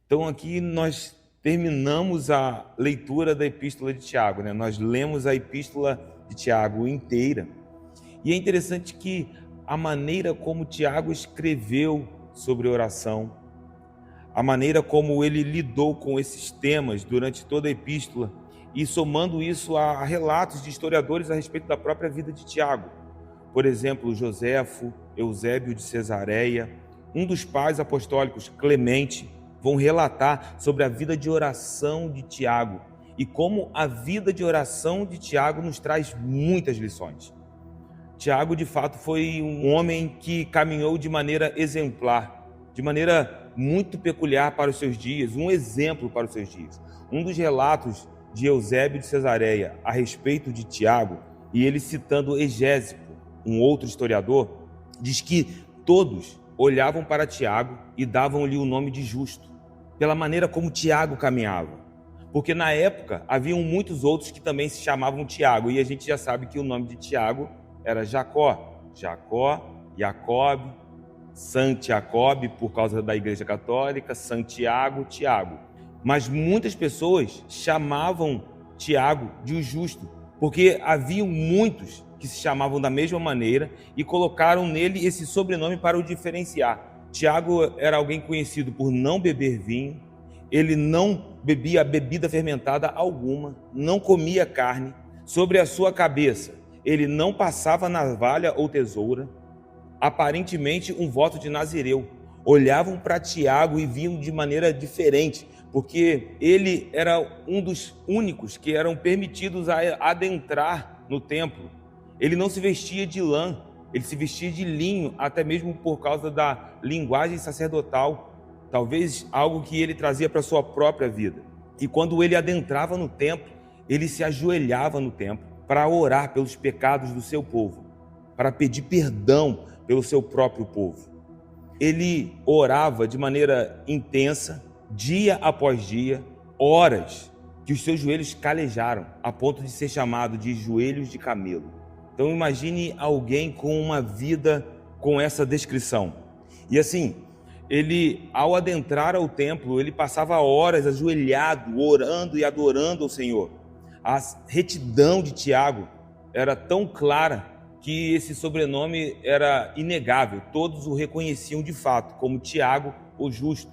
Então aqui nós terminamos a leitura da Epístola de Tiago, né? Nós lemos a Epístola de Tiago inteira. E é interessante que a maneira como Tiago escreveu sobre oração, a maneira como ele lidou com esses temas durante toda a epístola, e somando isso a relatos de historiadores a respeito da própria vida de Tiago. Por exemplo, Joséfo, Eusébio de Cesareia, um dos pais apostólicos, Clemente, vão relatar sobre a vida de oração de Tiago e como a vida de oração de Tiago nos traz muitas lições. Tiago, de fato, foi um homem que caminhou de maneira exemplar, de maneira muito peculiar para os seus dias, um exemplo para os seus dias. Um dos relatos de Eusébio de Cesareia a respeito de Tiago, e ele citando Egésipo, um outro historiador, diz que todos olhavam para Tiago e davam-lhe o nome de justo, pela maneira como Tiago caminhava. Porque na época haviam muitos outros que também se chamavam Tiago, e a gente já sabe que o nome de Tiago era Jacó, Jacob, Santiago, por causa da Igreja Católica, Santiago, Tiago. Mas muitas pessoas chamavam Tiago de o justo, porque haviam muitos que se chamavam da mesma maneira e colocaram nele esse sobrenome para o diferenciar. Tiago era alguém conhecido por não beber vinho, ele não bebia bebida fermentada alguma, não comia carne, sobre a sua cabeça ele não passava navalha ou tesoura, aparentemente um voto de nazireu. Olhavam para Tiago e viam de maneira diferente, porque ele era um dos únicos que eram permitidos a adentrar no templo. Ele não se vestia de lã, ele se vestia de linho, até mesmo por causa da linguagem sacerdotal, talvez algo que ele trazia para a sua própria vida. E quando ele adentrava no templo, ele se ajoelhava no templo para orar pelos pecados do seu povo, para pedir perdão pelo seu próprio povo. Ele orava de maneira intensa, dia após dia, horas, que os seus joelhos calejaram, a ponto de ser chamado de joelhos de camelo. Então imagine alguém com uma vida com essa descrição. E assim, ele, ao adentrar ao templo, ele passava horas ajoelhado, orando e adorando ao Senhor. A retidão de Tiago era tão clara que esse sobrenome era inegável. Todos o reconheciam de fato como Tiago, o justo.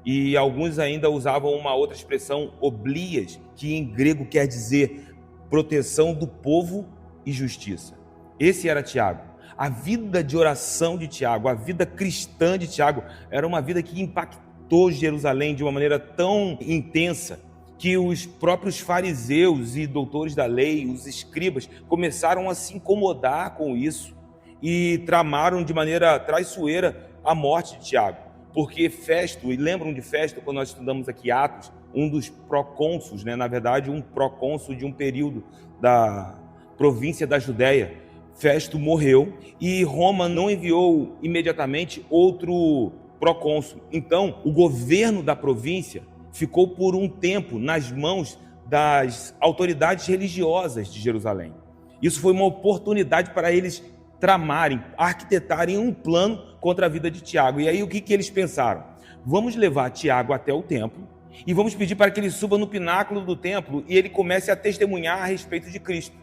E alguns ainda usavam uma outra expressão, oblias, que em grego quer dizer proteção do povo e justiça. Esse era Tiago. A vida de oração de Tiago, a vida cristã de Tiago, era uma vida que impactou Jerusalém de uma maneira tão intensa que os próprios fariseus e doutores da lei, os escribas, começaram a se incomodar com isso e tramaram de maneira traiçoeira a morte de Tiago. Porque Festo, e lembram de Festo quando nós estudamos aqui Atos, um dos procônsulos, na verdade um procônsul de um período da província da Judéia, Festo morreu e Roma não enviou imediatamente outro procônsul. Então o governo da província ficou por um tempo nas mãos das autoridades religiosas de Jerusalém. Isso foi uma oportunidade para eles tramarem, arquitetarem um plano contra a vida de Tiago. E aí o que eles pensaram? Vamos levar Tiago até o templo e vamos pedir para que ele suba no pináculo do templo e ele comece a testemunhar a respeito de Cristo.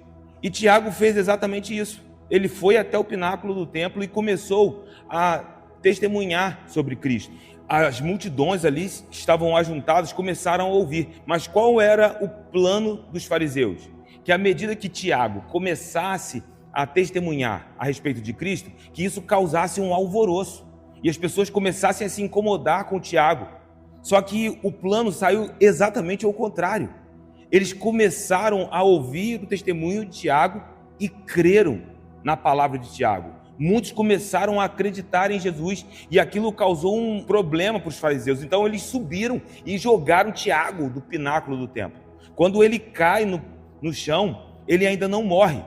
E Tiago fez exatamente isso. Ele foi até o pináculo do templo e começou a testemunhar sobre Cristo. As multidões ali que estavam ajuntadas começaram a ouvir. Mas qual era o plano dos fariseus? Que à medida que Tiago começasse a testemunhar a respeito de Cristo, que isso causasse um alvoroço e as pessoas começassem a se incomodar com Tiago. Só que o plano saiu exatamente ao contrário. Eles começaram a ouvir o testemunho de Tiago e creram na palavra de Tiago. Muitos começaram a acreditar em Jesus e aquilo causou um problema para os fariseus. Então eles subiram e jogaram Tiago do pináculo do templo. Quando ele cai no chão, ele ainda não morre.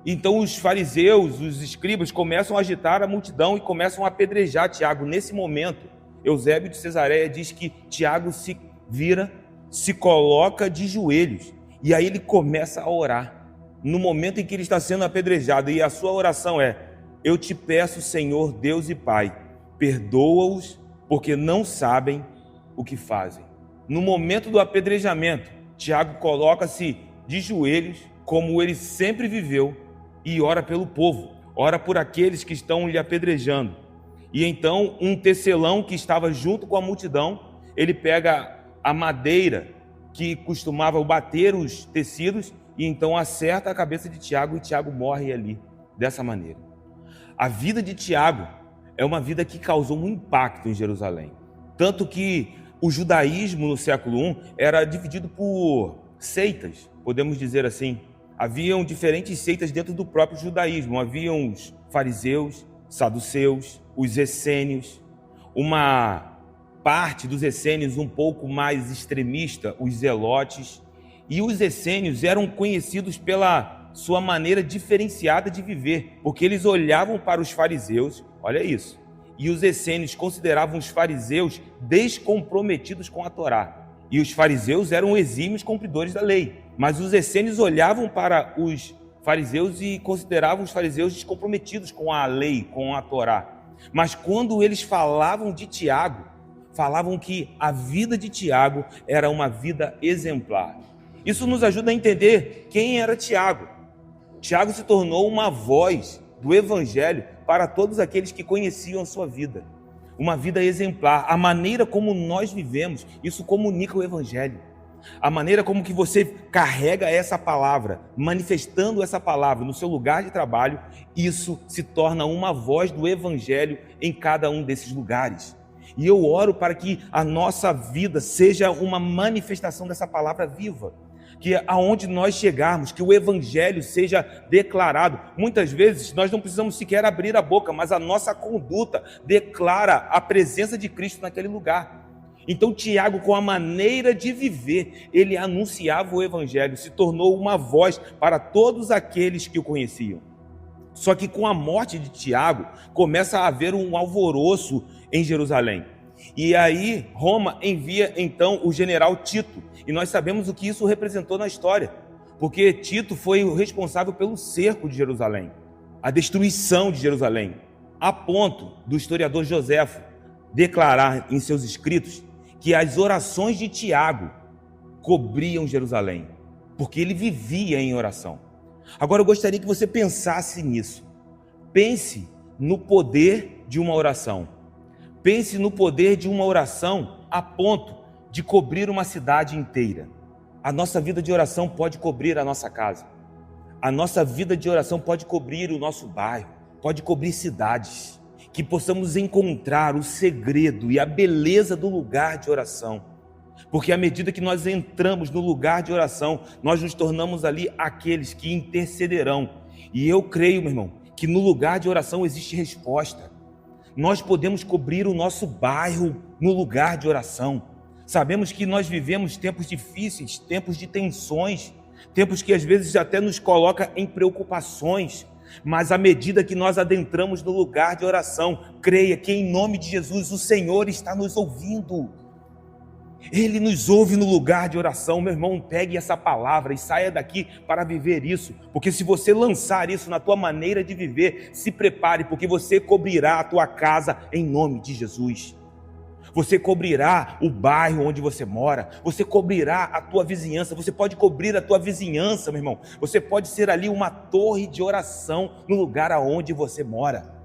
Então os fariseus, os escribas, começam a agitar a multidão e começam a apedrejar Tiago. Nesse momento, Eusébio de Cesareia diz que Tiago se vira, se coloca de joelhos e aí ele começa a orar. No momento em que ele está sendo apedrejado, e a sua oração é: eu te peço, Senhor Deus e Pai, perdoa-os porque não sabem o que fazem. No momento do apedrejamento, Tiago coloca-se de joelhos, como ele sempre viveu, e ora pelo povo, ora por aqueles que estão lhe apedrejando. E então um tecelão que estava junto com a multidão, ele pega a madeira que costumava bater os tecidos e então acerta a cabeça de Tiago e Tiago morre ali, dessa maneira. A vida de Tiago é uma vida que causou um impacto em Jerusalém. Tanto que o judaísmo no século I era dividido por seitas, podemos dizer assim. Haviam diferentes seitas dentro do próprio judaísmo. Haviam os fariseus, saduceus, os essênios. Uma parte dos essênios um pouco mais extremista, os zelotes. E os essênios eram conhecidos pela sua maneira diferenciada de viver, porque eles olhavam para os fariseus, olha isso, e os essênios consideravam os fariseus descomprometidos com a Torá. E os fariseus eram exímios cumpridores da lei, mas os essênios olhavam para os fariseus e consideravam os fariseus descomprometidos com a lei, com a Torá. Mas quando eles falavam de Tiago, falavam que a vida de Tiago era uma vida exemplar. Isso nos ajuda a entender quem era Tiago. Tiago se tornou uma voz do Evangelho para todos aqueles que conheciam a sua vida. Uma vida exemplar. A maneira como nós vivemos, isso comunica o Evangelho. A maneira como que você carrega essa palavra, manifestando essa palavra no seu lugar de trabalho, isso se torna uma voz do Evangelho em cada um desses lugares. E eu oro para que a nossa vida seja uma manifestação dessa palavra viva. Que aonde nós chegarmos, que o Evangelho seja declarado. Muitas vezes nós não precisamos sequer abrir a boca, mas a nossa conduta declara a presença de Cristo naquele lugar. Então Tiago, com a maneira de viver, ele anunciava o Evangelho, se tornou uma voz para todos aqueles que o conheciam. Só que com a morte de Tiago, começa a haver um alvoroço em Jerusalém. E aí Roma envia então o general Tito, e nós sabemos o que isso representou na história, porque Tito foi o responsável pelo cerco de Jerusalém, a destruição de Jerusalém, a ponto do historiador Joséfo declarar em seus escritos que as orações de Tiago cobriam Jerusalém, porque ele vivia em oração. Agora eu gostaria que você pensasse nisso. Pense no poder de uma oração. Pense no poder de uma oração a ponto de cobrir uma cidade inteira. A nossa vida de oração pode cobrir a nossa casa. A nossa vida de oração pode cobrir o nosso bairro, pode cobrir cidades. Que possamos encontrar o segredo e a beleza do lugar de oração. Porque à medida que nós entramos no lugar de oração, nós nos tornamos ali aqueles que intercederão. E eu creio, meu irmão, que no lugar de oração existe resposta. Nós podemos cobrir o nosso bairro no lugar de oração. Sabemos que nós vivemos tempos difíceis, tempos de tensões, tempos que às vezes até nos coloca em preocupações. Mas à medida que nós adentramos no lugar de oração, creia que em nome de Jesus o Senhor está nos ouvindo. Ele nos ouve no lugar de oração. Meu irmão, pegue essa palavra e saia daqui para viver isso, porque se você lançar isso na tua maneira de viver, se prepare, porque você cobrirá a tua casa em nome de Jesus. Você cobrirá o bairro onde você mora, você cobrirá a tua vizinhança, você pode cobrir a tua vizinhança, meu irmão. Você pode ser ali uma torre de oração no lugar aonde você mora.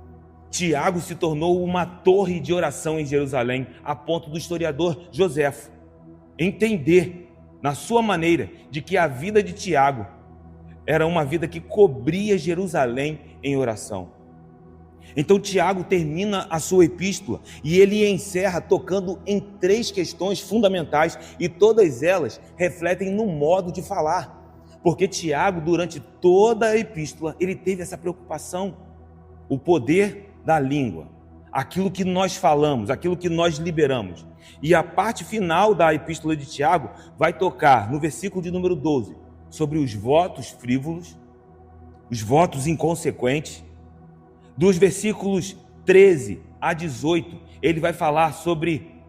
Tiago se tornou uma torre de oração em Jerusalém, a ponto do historiador Joséfo entender, na sua maneira, de que a vida de Tiago era uma vida que cobria Jerusalém em oração. Então Tiago termina a sua epístola e ele encerra tocando em 3 questões fundamentais, e todas elas refletem no modo de falar, porque Tiago, durante toda a epístola, ele teve essa preocupação, o poder da língua, aquilo que nós falamos, aquilo que nós liberamos. E a parte final da epístola de Tiago vai tocar no versículo de número 12, sobre os votos frívolos, os votos inconsequentes. Dos versículos 13 a 18, ele vai falar sobre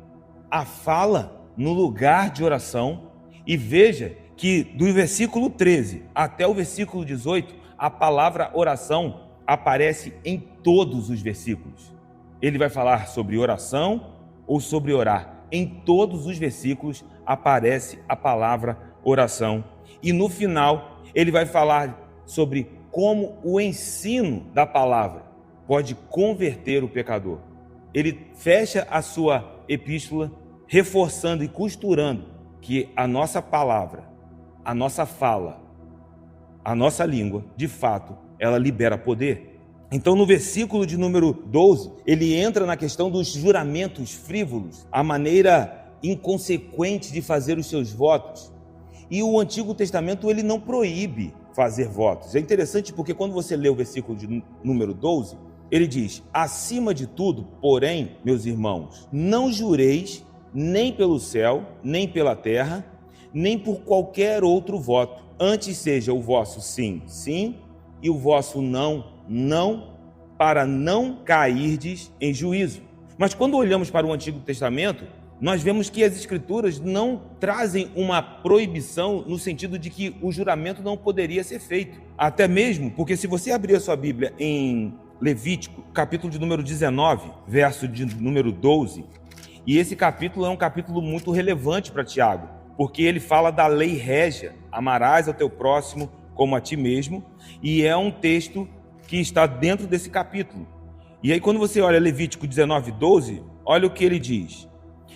a fala no lugar de oração. E veja que do versículo 13 até o versículo 18, a palavra oração aparece em todos os versículos. Ele vai falar sobre oração ou sobre orar. em todos os versículos aparece a palavra oração. E no final, ele vai falar sobre como o ensino da palavra pode converter o pecador. Ele fecha a sua epístola reforçando e costurando que a nossa palavra, a nossa fala, a nossa língua, de fato, ela libera poder. Então, no versículo de número 12, ele entra na questão dos juramentos frívolos, a maneira inconsequente de fazer os seus votos. E o Antigo Testamento, ele não proíbe fazer votos. É interessante porque quando você lê o versículo de número 12, ele diz: acima de tudo, porém, meus irmãos, não jureis nem pelo céu, nem pela terra, nem por qualquer outro voto. Antes seja o vosso sim, sim, e o vosso não, não, para não cairdes em juízo. Mas quando olhamos para o Antigo Testamento, nós vemos que as Escrituras não trazem uma proibição no sentido de que o juramento não poderia ser feito. Até mesmo porque se você abrir a sua Bíblia em Levítico, capítulo de número 19, verso de número 12, e esse capítulo é um capítulo muito relevante para Tiago, porque ele fala da lei régia, amarás ao teu próximo como a ti mesmo, e é um texto que está dentro desse capítulo. E aí quando você olha Levítico 19, 12, olha o que ele diz: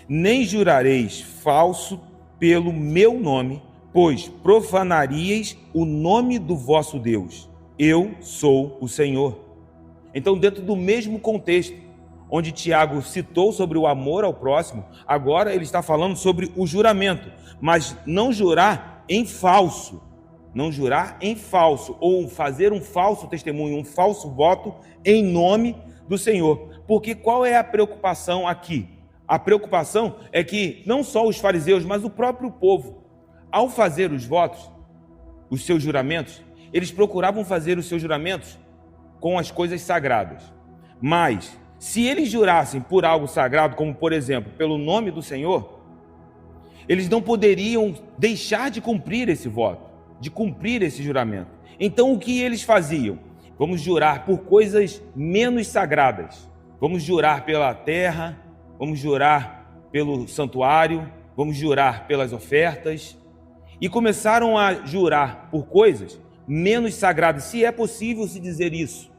nem jurareis falso pelo meu nome, pois profanaríeis o nome do vosso Deus. Eu sou o Senhor. Então, dentro do mesmo contexto, onde Tiago citou sobre o amor ao próximo, agora ele está falando sobre o juramento, mas não jurar em falso. Não jurar em falso, ou fazer um falso testemunho, um falso voto em nome do Senhor. Porque qual é a preocupação aqui? A preocupação é que não só os fariseus, mas o próprio povo, ao fazer os votos, os seus juramentos, eles procuravam fazer os seus juramentos com as coisas sagradas. Mas, se eles jurassem por algo sagrado, como por exemplo, pelo nome do Senhor, eles não poderiam deixar de cumprir esse voto, de cumprir esse juramento. Então, o que eles faziam? Vamos jurar por coisas menos sagradas. Vamos jurar pela terra, vamos jurar pelo santuário, vamos jurar pelas ofertas. E começaram a jurar por coisas menos sagradas, se é possível se dizer isso.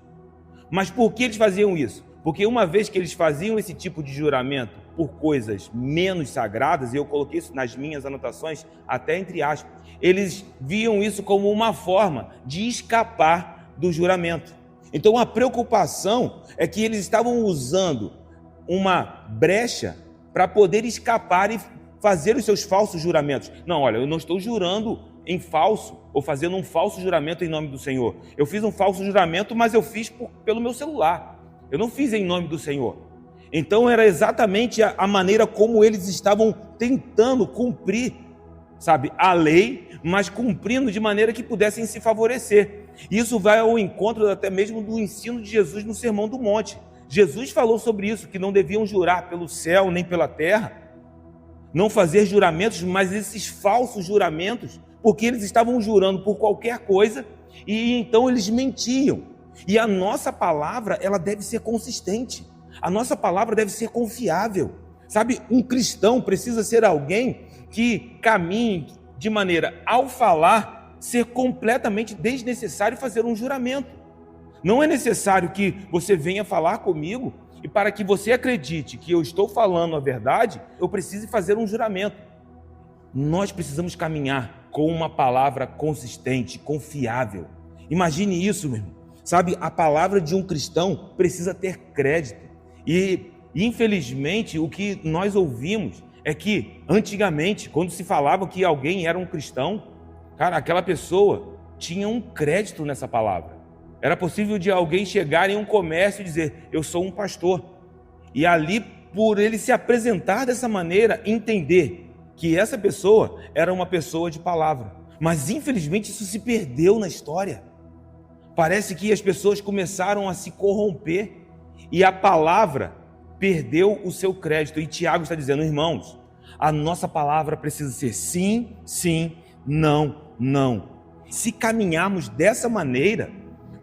Mas por que eles faziam isso? Porque uma vez que eles faziam esse tipo de juramento por coisas menos sagradas, e eu coloquei isso nas minhas anotações, até entre aspas, eles viam isso como uma forma de escapar do juramento. Então a preocupação é que eles estavam usando uma brecha para poder escapar e fazer os seus falsos juramentos. Não, olha, eu não estou jurando em falso, ou fazendo um falso juramento em nome do Senhor. Eu fiz um falso juramento, mas eu fiz pelo meu celular. Eu não fiz em nome do Senhor. Então era exatamente a maneira como eles estavam tentando cumprir, sabe, a lei, mas cumprindo de maneira que pudessem se favorecer. Isso vai ao encontro até mesmo do ensino de Jesus no Sermão do Monte. Jesus falou sobre isso, que não deviam jurar pelo céu nem pela terra, não fazer juramentos, mas esses falsos juramentos, porque eles estavam jurando por qualquer coisa e então eles mentiam. E a nossa palavra, ela deve ser consistente. A nossa palavra deve ser confiável. Sabe, um cristão precisa ser alguém que caminhe de maneira, ao falar, ser completamente desnecessário fazer um juramento. Não é necessário que você venha falar comigo e para que você acredite que eu estou falando a verdade, eu preciso fazer um juramento. Nós precisamos caminhar com uma palavra consistente, confiável. Imagine isso, meu irmão. Sabe, a palavra de um cristão precisa ter crédito. E, infelizmente, o que nós ouvimos é que, antigamente, quando se falava que alguém era um cristão, cara, aquela pessoa tinha um crédito nessa palavra. Era possível de alguém chegar em um comércio e dizer, eu sou um pastor. E ali, por ele se apresentar dessa maneira, entender que essa pessoa era uma pessoa de palavra. Mas, infelizmente, isso se perdeu na história. Parece que as pessoas começaram a se corromper e a palavra perdeu o seu crédito. E Tiago está dizendo, irmãos, a nossa palavra precisa ser sim, sim, não, não. Se caminharmos dessa maneira,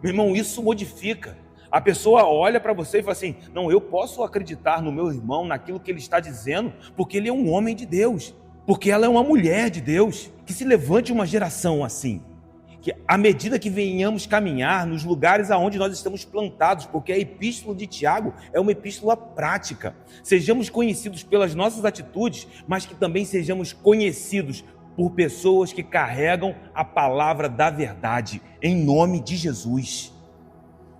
meu irmão, isso modifica A pessoa olha para você e fala assim: não, eu posso acreditar no meu irmão, naquilo que ele está dizendo, porque ele é um homem de Deus, porque ela é uma mulher de Deus. Que se levante uma geração assim, que à medida que venhamos caminhar nos lugares aonde nós estamos plantados, porque a epístola de Tiago é uma epístola prática, sejamos conhecidos pelas nossas atitudes, mas que também sejamos conhecidos por pessoas que carregam a palavra da verdade, em nome de Jesus.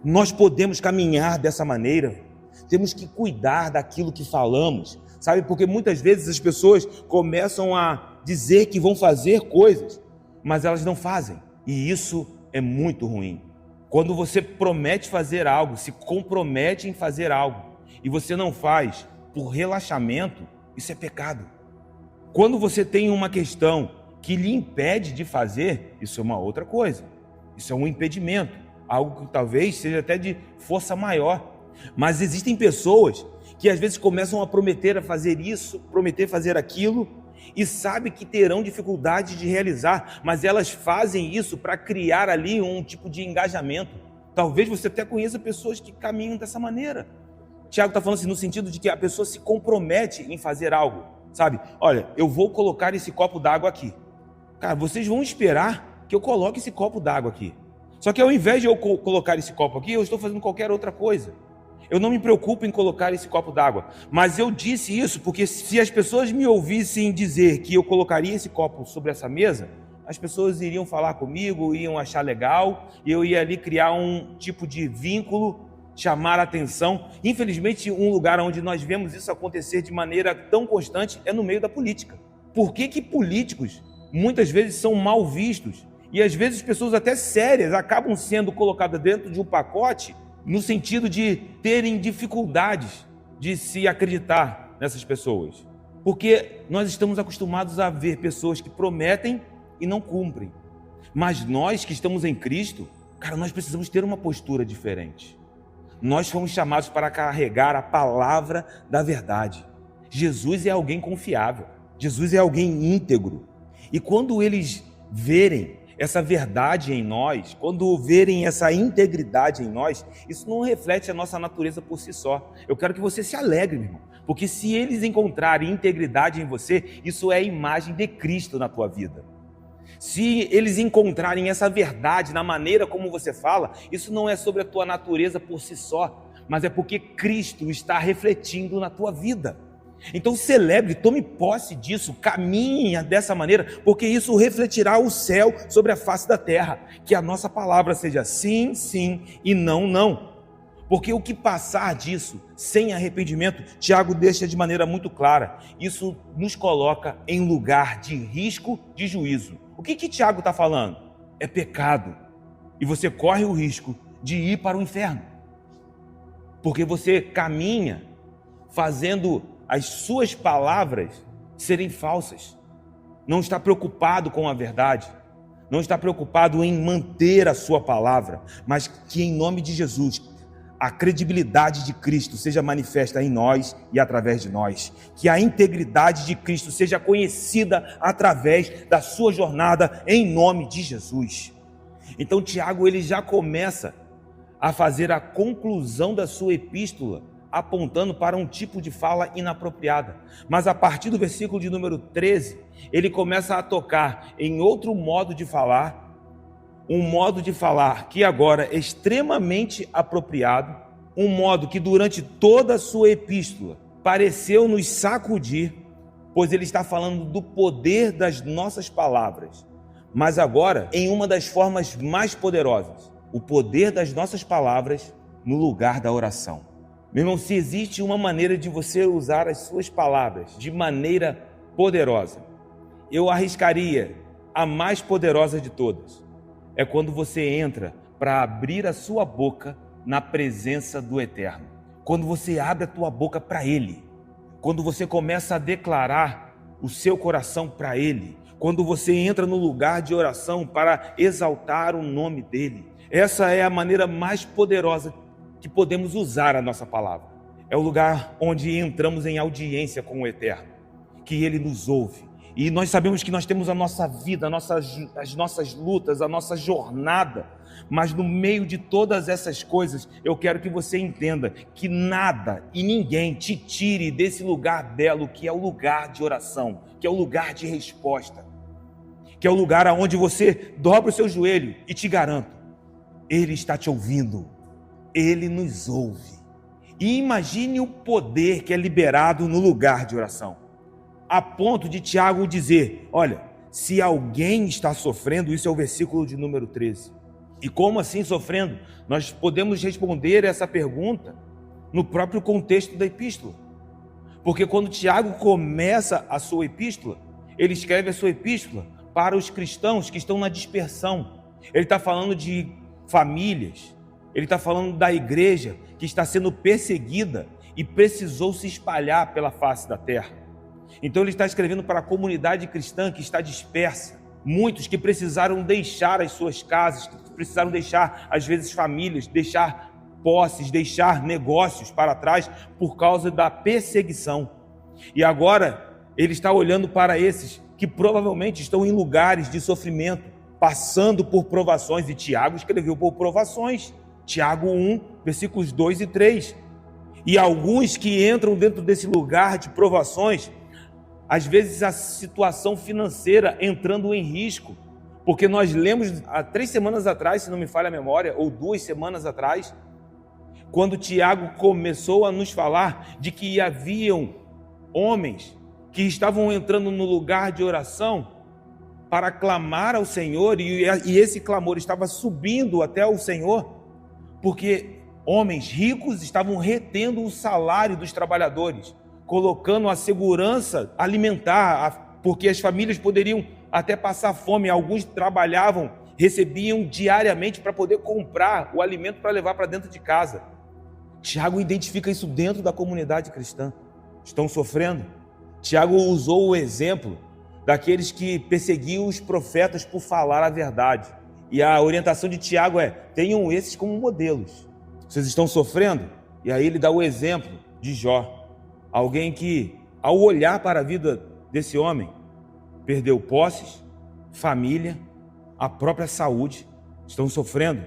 Nós podemos caminhar dessa maneira, temos que cuidar daquilo que falamos, sabe? Porque muitas vezes as pessoas começam a dizer que vão fazer coisas, mas elas não fazem, e isso é muito ruim. Quando você promete fazer algo, se compromete em fazer algo, e você não faz por relaxamento, isso é pecado. Quando você tem uma questão que lhe impede de fazer, isso é uma outra coisa, isso é um impedimento, algo que talvez seja até de força maior. Mas existem pessoas que às vezes começam a prometer a fazer isso, prometer fazer aquilo, e sabem que terão dificuldade de realizar, mas elas fazem isso para criar ali um tipo de engajamento. Talvez você até conheça pessoas que caminham dessa maneira. Tiago está falando assim, no sentido de que a pessoa se compromete em fazer algo, sabe? Olha, eu vou colocar esse copo d'água aqui. Cara, vocês vão esperar que eu coloque esse copo d'água aqui. Só que ao invés de eu colocar esse copo aqui, eu estou fazendo qualquer outra coisa. Eu não me preocupo em colocar esse copo d'água. Mas eu disse isso porque se as pessoas me ouvissem dizer que eu colocaria esse copo sobre essa mesa, as pessoas iriam falar comigo, iam achar legal, e eu ia ali criar um tipo de vínculo, chamar a atenção. Infelizmente, um lugar onde nós vemos isso acontecer de maneira tão constante é no meio da política. Por que políticos muitas vezes são mal vistos? E às vezes pessoas até sérias acabam sendo colocadas dentro de um pacote no sentido de terem dificuldades de se acreditar nessas pessoas. Porque nós estamos acostumados a ver pessoas que prometem e não cumprem. Mas nós que estamos em Cristo, cara, nós precisamos ter uma postura diferente. Nós fomos chamados para carregar a palavra da verdade. Jesus é alguém confiável. Jesus é alguém íntegro. E quando eles verem essa verdade em nós, quando verem essa integridade em nós, isso não reflete a nossa natureza por si só. Eu quero que você se alegre, meu irmão, porque se eles encontrarem integridade em você, isso é a imagem de Cristo na tua vida. Se eles encontrarem essa verdade na maneira como você fala, isso não é sobre a tua natureza por si só, mas é porque Cristo está refletindo na tua vida. Então celebre, tome posse disso, caminhe dessa maneira, porque isso refletirá o céu sobre a face da terra. Que a nossa palavra seja sim, sim e não, não. Porque o que passar disso sem arrependimento, Tiago deixa de maneira muito clara, isso nos coloca em lugar de risco de juízo. O que Tiago está falando? É pecado. E você corre o risco de ir para o inferno. Porque você caminha fazendo as suas palavras serem falsas. Não está preocupado com a verdade. Não está preocupado em manter a sua palavra. Mas que em nome de Jesus, a credibilidade de Cristo seja manifesta em nós e através de nós. Que a integridade de Cristo seja conhecida através da sua jornada em nome de Jesus. Então Tiago ele já começa a fazer a conclusão da sua epístola, apontando para um tipo de fala inapropriada. Mas a partir do versículo de número 13, ele começa a tocar em outro modo de falar, um modo de falar que agora é extremamente apropriado, um modo que durante toda a sua epístola pareceu nos sacudir, pois ele está falando do poder das nossas palavras, mas agora em uma das formas mais poderosas, o poder das nossas palavras no lugar da oração. Meu irmão, se existe uma maneira de você usar as suas palavras de maneira poderosa, eu arriscaria a mais poderosa de todas. É quando você entra para abrir a sua boca na presença do Eterno. Quando você abre a tua boca para Ele. Quando você começa a declarar o seu coração para Ele. Quando você entra no lugar de oração para exaltar o nome dEle. Essa é a maneira mais poderosa que podemos usar a nossa palavra. É o lugar onde entramos em audiência com o Eterno, que Ele nos ouve E nós sabemos que nós temos a nossa vida, as nossas lutas, a nossa jornada. Mas no meio de todas essas coisas, eu quero que você entenda que nada e ninguém te tire desse lugar belo que é o lugar de oração, que é o lugar de resposta, que é o lugar onde você dobra o seu joelho e te garanto, Ele está te ouvindo, Ele nos ouve. E imagine o poder que é liberado no lugar de oração, a ponto de Tiago dizer, olha, se alguém está sofrendo, isso é o versículo de número 13. E como assim sofrendo? Nós podemos responder essa pergunta no próprio contexto da epístola. Porque quando Tiago começa a sua epístola, ele escreve a sua epístola para os cristãos que estão na dispersão. Ele está falando de famílias, ele está falando da igreja que está sendo perseguida e precisou se espalhar pela face da terra. Então ele está escrevendo para a comunidade cristã que está dispersa. Muitos que precisaram deixar as suas casas, que precisaram deixar, às vezes, famílias, deixar posses, deixar negócios para trás por causa da perseguição. E agora ele está olhando para esses que provavelmente estão em lugares de sofrimento, passando por provações. E Tiago escreveu por provações. Tiago 1, versículos 2 e 3. E alguns que entram dentro desse lugar de provações, às vezes a situação financeira entrando em risco, porque nós lemos há 3 semanas atrás, se não me falha a memória, ou 2 semanas atrás, quando Tiago começou a nos falar de que haviam homens que estavam entrando no lugar de oração para clamar ao Senhor, e esse clamor estava subindo até o Senhor, porque homens ricos estavam retendo o salário dos trabalhadores, colocando a segurança alimentar, porque as famílias poderiam até passar fome. Alguns trabalhavam, recebiam diariamente para poder comprar o alimento para levar para dentro de casa. Tiago identifica isso dentro da comunidade cristã. Estão sofrendo. Tiago usou o exemplo daqueles que perseguiam os profetas por falar a verdade. E a orientação de Tiago é: tenham esses como modelos. Vocês estão sofrendo? E aí ele dá o exemplo de Jó. Alguém que, ao olhar para a vida desse homem, perdeu posses, família, a própria saúde, estão sofrendo.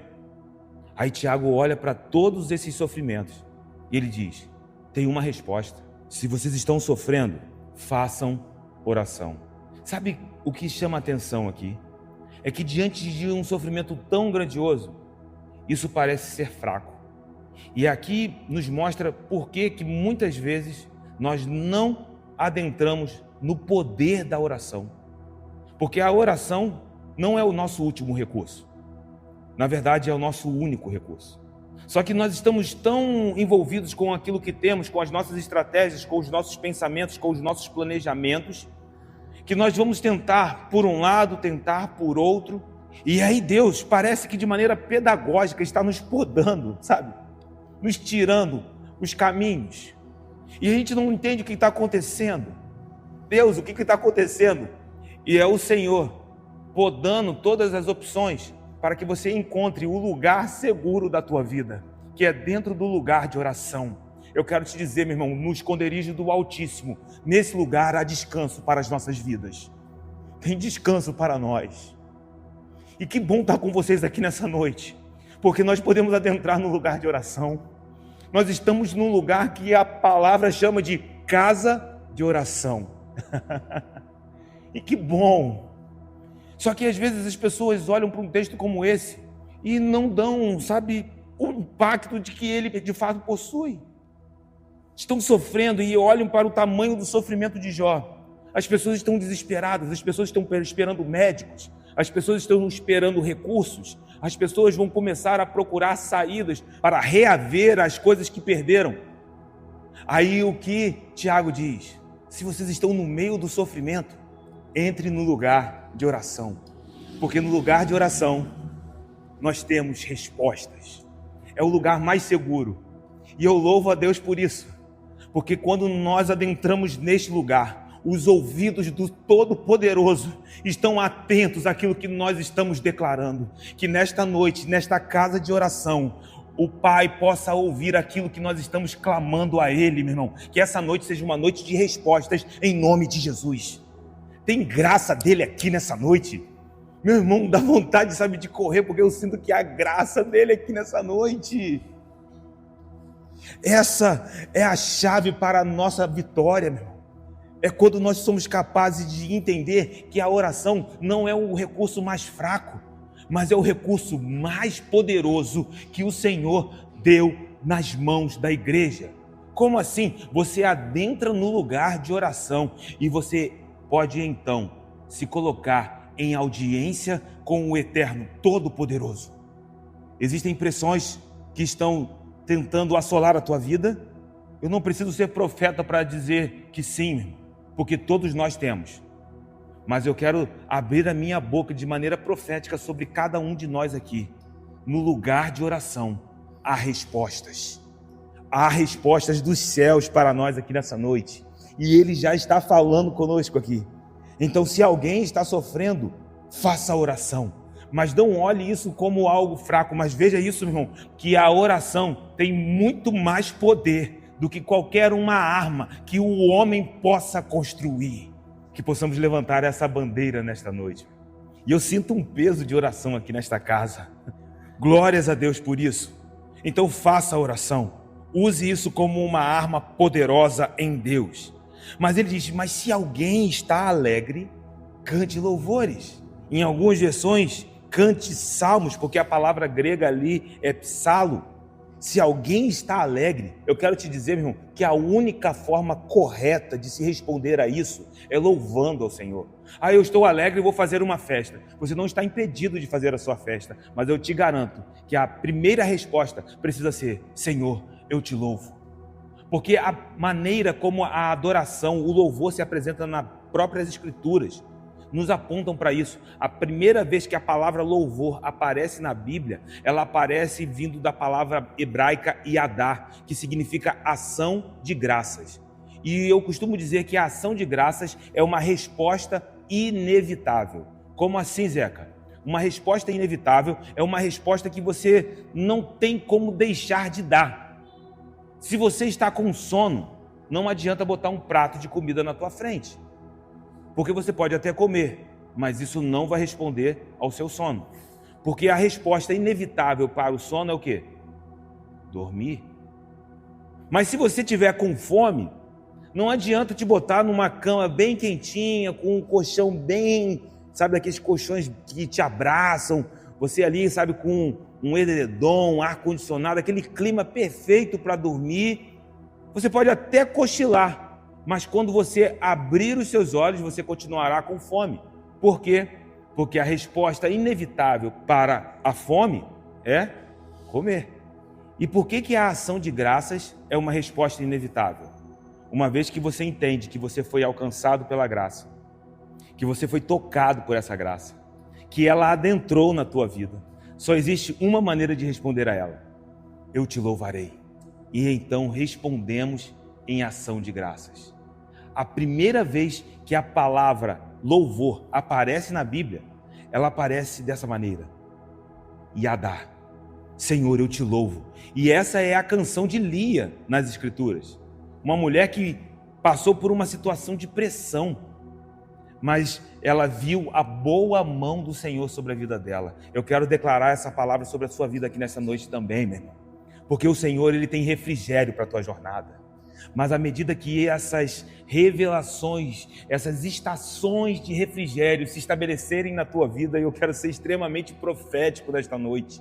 Aí Tiago olha para todos esses sofrimentos e ele diz: tem uma resposta. Se vocês estão sofrendo, façam oração. Sabe o que chama a atenção aqui? É que diante de um sofrimento tão grandioso, isso parece ser fraco. E aqui nos mostra por que muitas vezes nós não adentramos no poder da oração. Porque a oração não é o nosso último recurso. Na verdade, é o nosso único recurso. Só que nós estamos tão envolvidos com aquilo que temos, com as nossas estratégias, com os nossos pensamentos, com os nossos planejamentos, que nós vamos tentar por um lado, tentar por outro, e aí Deus parece que de maneira pedagógica está nos podando, sabe? Nos tirando os caminhos. E a gente não entende o que está acontecendo. Deus, o que está acontecendo? E é o Senhor podando todas as opções para que você encontre o lugar seguro da tua vida, que é dentro do lugar de oração. Eu quero te dizer, meu irmão, no esconderijo do Altíssimo, nesse lugar há descanso para as nossas vidas. Tem descanso para nós. E que bom estar com vocês aqui nessa noite, porque nós podemos adentrar no lugar de oração. Nós estamos num lugar que a palavra chama de casa de oração. E que bom! Só que às vezes as pessoas olham para um texto como esse e não dão, sabe, o impacto de que ele de fato possui. Estão sofrendo e olham para o tamanho do sofrimento de Jó. As pessoas estão desesperadas, as pessoas estão esperando médicos, as pessoas estão esperando recursos, as pessoas vão começar a procurar saídas para reaver as coisas que perderam. Aí o que Tiago diz? Se vocês estão no meio do sofrimento, entre no lugar de oração, porque no lugar de oração nós temos respostas. É o lugar mais seguro. E eu louvo a Deus por isso, porque quando nós adentramos neste lugar, os ouvidos do Todo-Poderoso estão atentos àquilo que nós estamos declarando. Que nesta noite, nesta casa de oração, o Pai possa ouvir aquilo que nós estamos clamando a Ele, meu irmão. Que essa noite seja uma noite de respostas em nome de Jesus. Tem graça dele aqui nessa noite. Meu irmão, dá vontade, sabe, de correr, porque eu sinto que há graça dele aqui nessa noite. Essa é a chave para a nossa vitória, meu irmão. É quando nós somos capazes de entender que a oração não é o recurso mais fraco, mas é o recurso mais poderoso que o Senhor deu nas mãos da igreja. Como assim? Você adentra no lugar de oração e você pode então se colocar em audiência com o Eterno Todo-Poderoso. Existem pressões que estão tentando assolar a tua vida. Eu não preciso ser profeta para dizer que sim, porque todos nós temos. Mas eu quero abrir a minha boca de maneira profética sobre cada um de nós aqui. No lugar de oração, há respostas. Há respostas dos céus para nós aqui nessa noite. E Ele já está falando conosco aqui. Então, se alguém está sofrendo, faça a oração. Mas não olhe isso como algo fraco, mas veja isso, meu irmão, que a oração tem muito mais poder do que qualquer uma arma que o homem possa construir. Que possamos levantar essa bandeira nesta noite. E eu sinto um peso de oração aqui nesta casa. Glórias a Deus por isso. Então faça a oração. Use isso como uma arma poderosa em Deus. Mas ele diz, mas se alguém está alegre, cante louvores. Em algumas versões, cante salmos, porque a palavra grega ali é psalo. Se alguém está alegre, eu quero te dizer, meu irmão, que a única forma correta de se responder a isso é louvando ao Senhor. Ah, eu estou alegre e vou fazer uma festa. Você não está impedido de fazer a sua festa, mas eu te garanto que a primeira resposta precisa ser, Senhor, eu te louvo. Porque a maneira como a adoração, o louvor se apresenta nas próprias Escrituras, nos apontam para isso. A primeira vez que a palavra louvor aparece na Bíblia, ela aparece vindo da palavra hebraica yadá, que significa ação de graças. E eu costumo dizer que a ação de graças é uma resposta inevitável. Como assim, Zeca? Uma resposta inevitável é uma resposta que você não tem como deixar de dar. Se você está com sono, não adianta botar um prato de comida na tua frente. Porque você pode até comer, mas isso não vai responder ao seu sono. Porque a resposta inevitável para o sono é o quê? Dormir. Mas se você tiver com fome, não adianta te botar numa cama bem quentinha, com um colchão bem, sabe, aqueles colchões que te abraçam, você ali, sabe, com um edredom, um ar-condicionado, aquele clima perfeito para dormir. Você pode até cochilar, mas quando você abrir os seus olhos, você continuará com fome. Por quê? Porque a resposta inevitável para a fome é comer. E por que a ação de graças é uma resposta inevitável? Uma vez que você entende que você foi alcançado pela graça, que você foi tocado por essa graça, que ela adentrou na tua vida, só existe uma maneira de responder a ela: eu te louvarei. E então respondemos em ação de graças. A primeira vez que a palavra louvor aparece na Bíblia, ela aparece dessa maneira: Yadá, Senhor, eu te louvo. E essa é a canção de Lia nas Escrituras. Uma mulher que passou por uma situação de pressão, mas ela viu a boa mão do Senhor sobre a vida dela. Eu quero declarar essa palavra sobre a sua vida aqui nessa noite também, meu irmão. Porque o Senhor, Ele tem refrigério para a tua jornada. Mas à medida que essas revelações, essas estações de refrigério se estabelecerem na tua vida, eu quero ser extremamente profético nesta noite,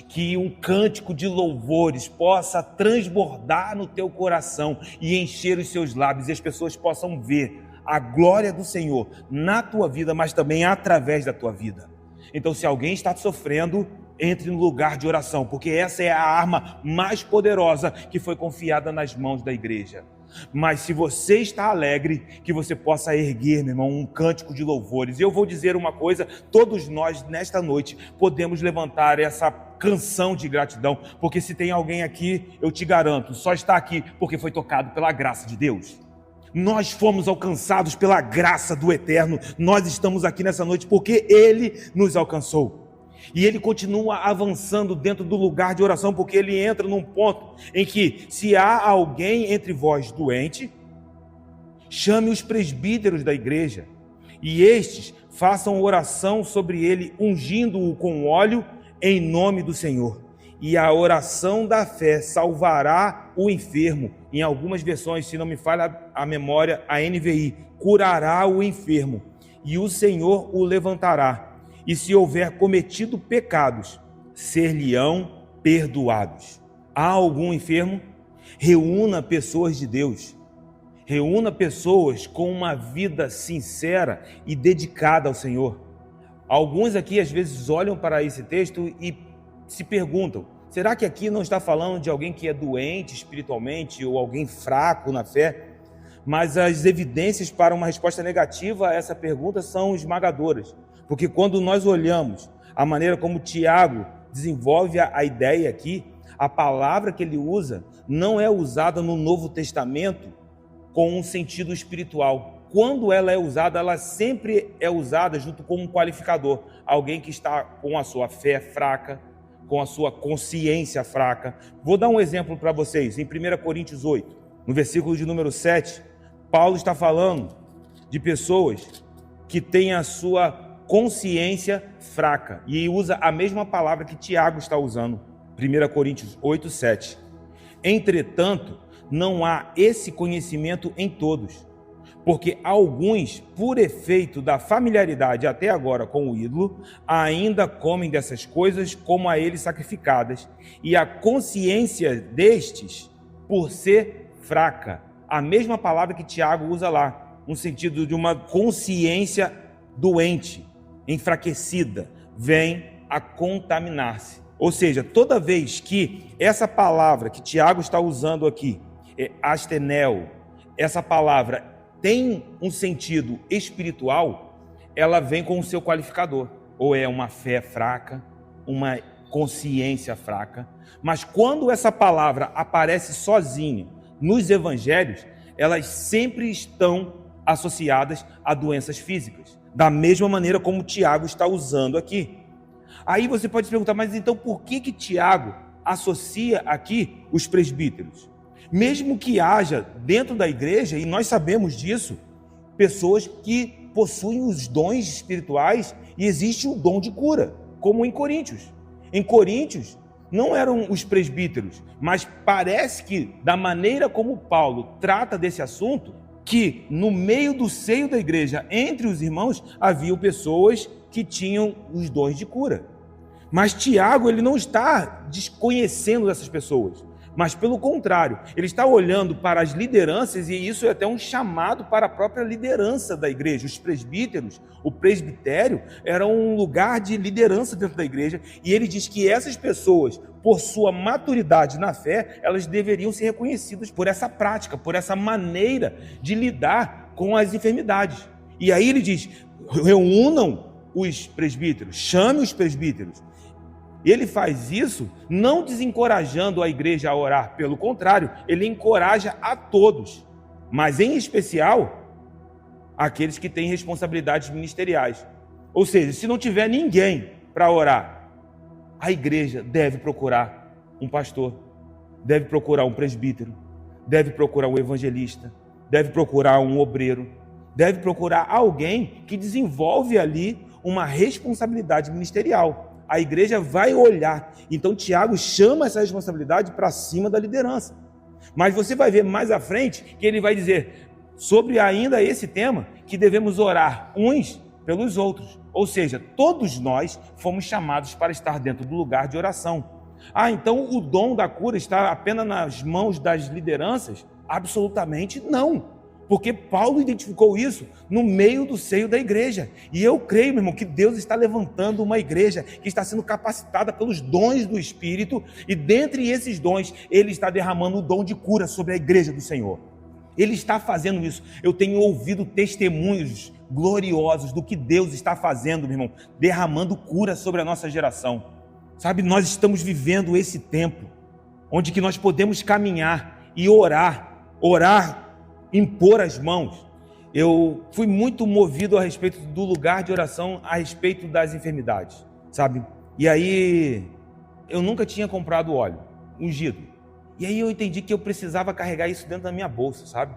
que um cântico de louvores possa transbordar no teu coração e encher os seus lábios, e as pessoas possam ver a glória do Senhor na tua vida, mas também através da tua vida. Então, se alguém está sofrendo, entre no lugar de oração, porque essa é a arma mais poderosa que foi confiada nas mãos da igreja. Mas se você está alegre, que você possa erguer, meu irmão, um cântico de louvores. E eu vou dizer uma coisa: todos nós nesta noite podemos levantar essa canção de gratidão, porque se tem alguém aqui, eu te garanto, só está aqui porque foi tocado pela graça de Deus. Nós fomos alcançados pela graça do Eterno. Nós estamos aqui nessa noite porque Ele nos alcançou. E Ele continua avançando dentro do lugar de oração, porque Ele entra num ponto em que, se há alguém entre vós doente, chame os presbíteros da igreja e estes façam oração sobre ele, ungindo-o com óleo em nome do Senhor. E a oração da fé salvará o enfermo. Em algumas versões, se não me falha a memória, a NVI, curará o enfermo, e o Senhor o levantará. E se houver cometido pecados, ser-lhe-ão perdoados. Há algum enfermo? Reúna pessoas de Deus. Reúna pessoas com uma vida sincera e dedicada ao Senhor. Alguns aqui às vezes olham para esse texto e se perguntam: será que aqui não está falando de alguém que é doente espiritualmente ou alguém fraco na fé? Mas as evidências para uma resposta negativa a essa pergunta são esmagadoras. Porque quando nós olhamos a maneira como Tiago desenvolve a ideia aqui, a palavra que ele usa não é usada no Novo Testamento com um sentido espiritual. Quando ela é usada, ela sempre é usada junto com um qualificador. Alguém que está com a sua fé fraca, com a sua consciência fraca. Vou dar um exemplo para vocês. Em 1 Coríntios 8, no versículo de número 7, Paulo está falando de pessoas que têm a sua consciência fraca. E usa a mesma palavra que Tiago está usando. 1 Coríntios 8, 7. Entretanto, não há esse conhecimento em todos, porque alguns, por efeito da familiaridade até agora com o ídolo, ainda comem dessas coisas como a eles sacrificadas, e a consciência destes, por ser fraca, a mesma palavra que Tiago usa lá, no sentido de uma consciência doente, enfraquecida, vem a contaminar-se. Ou seja, toda vez que essa palavra que Tiago está usando aqui, astenel, essa palavra tem um sentido espiritual, ela vem com o seu qualificador. Ou é uma fé fraca, uma consciência fraca. Mas quando essa palavra aparece sozinha nos evangelhos, elas sempre estão associadas a doenças físicas, da mesma maneira como Tiago está usando aqui. Aí você pode se perguntar, mas então por que Tiago associa aqui os presbíteros? Mesmo que haja dentro da igreja, e nós sabemos disso, pessoas que possuem os dons espirituais e existe o dom de cura, como em Coríntios. Em Coríntios não eram os presbíteros, mas parece que da maneira como Paulo trata desse assunto, que no meio do seio da igreja, entre os irmãos, haviam pessoas que tinham os dons de cura. Mas Tiago, ele não está desconhecendo essas pessoas, mas pelo contrário, ele está olhando para as lideranças, e isso é até um chamado para a própria liderança da igreja. Os presbíteros, o presbitério, era um lugar de liderança dentro da igreja, e ele diz que essas pessoas, por sua maturidade na fé, elas deveriam ser reconhecidas por essa prática, por essa maneira de lidar com as enfermidades. E aí ele diz: reúnam os presbíteros, chame os presbíteros. Ele faz isso não desencorajando a igreja a orar, pelo contrário, ele encoraja a todos, mas em especial aqueles que têm responsabilidades ministeriais. Ou seja, se não tiver ninguém para orar, a igreja deve procurar um pastor, deve procurar um presbítero, deve procurar um evangelista, deve procurar um obreiro, deve procurar alguém que desenvolve ali uma responsabilidade ministerial. A igreja vai olhar. Então Tiago chama essa responsabilidade para cima da liderança. Mas você vai ver mais à frente que ele vai dizer sobre ainda esse tema, que devemos orar uns pelos outros. Ou seja, todos nós fomos chamados para estar dentro do lugar de oração. Então o dom da cura está apenas nas mãos das lideranças? Absolutamente não. Porque Paulo identificou isso no meio do seio da igreja. E eu creio, meu irmão, que Deus está levantando uma igreja que está sendo capacitada pelos dons do Espírito, e dentre esses dons, Ele está derramando o dom de cura sobre a igreja do Senhor. Ele está fazendo isso. Eu tenho ouvido testemunhos gloriosos do que Deus está fazendo, meu irmão, derramando cura sobre a nossa geração. Sabe, nós estamos vivendo esse tempo, onde que nós podemos caminhar e orar, impor as mãos. Eu fui muito movido a respeito do lugar de oração, a respeito das enfermidades, sabe? E aí, eu nunca tinha comprado óleo ungido. E aí eu entendi que eu precisava carregar isso dentro da minha bolsa, sabe?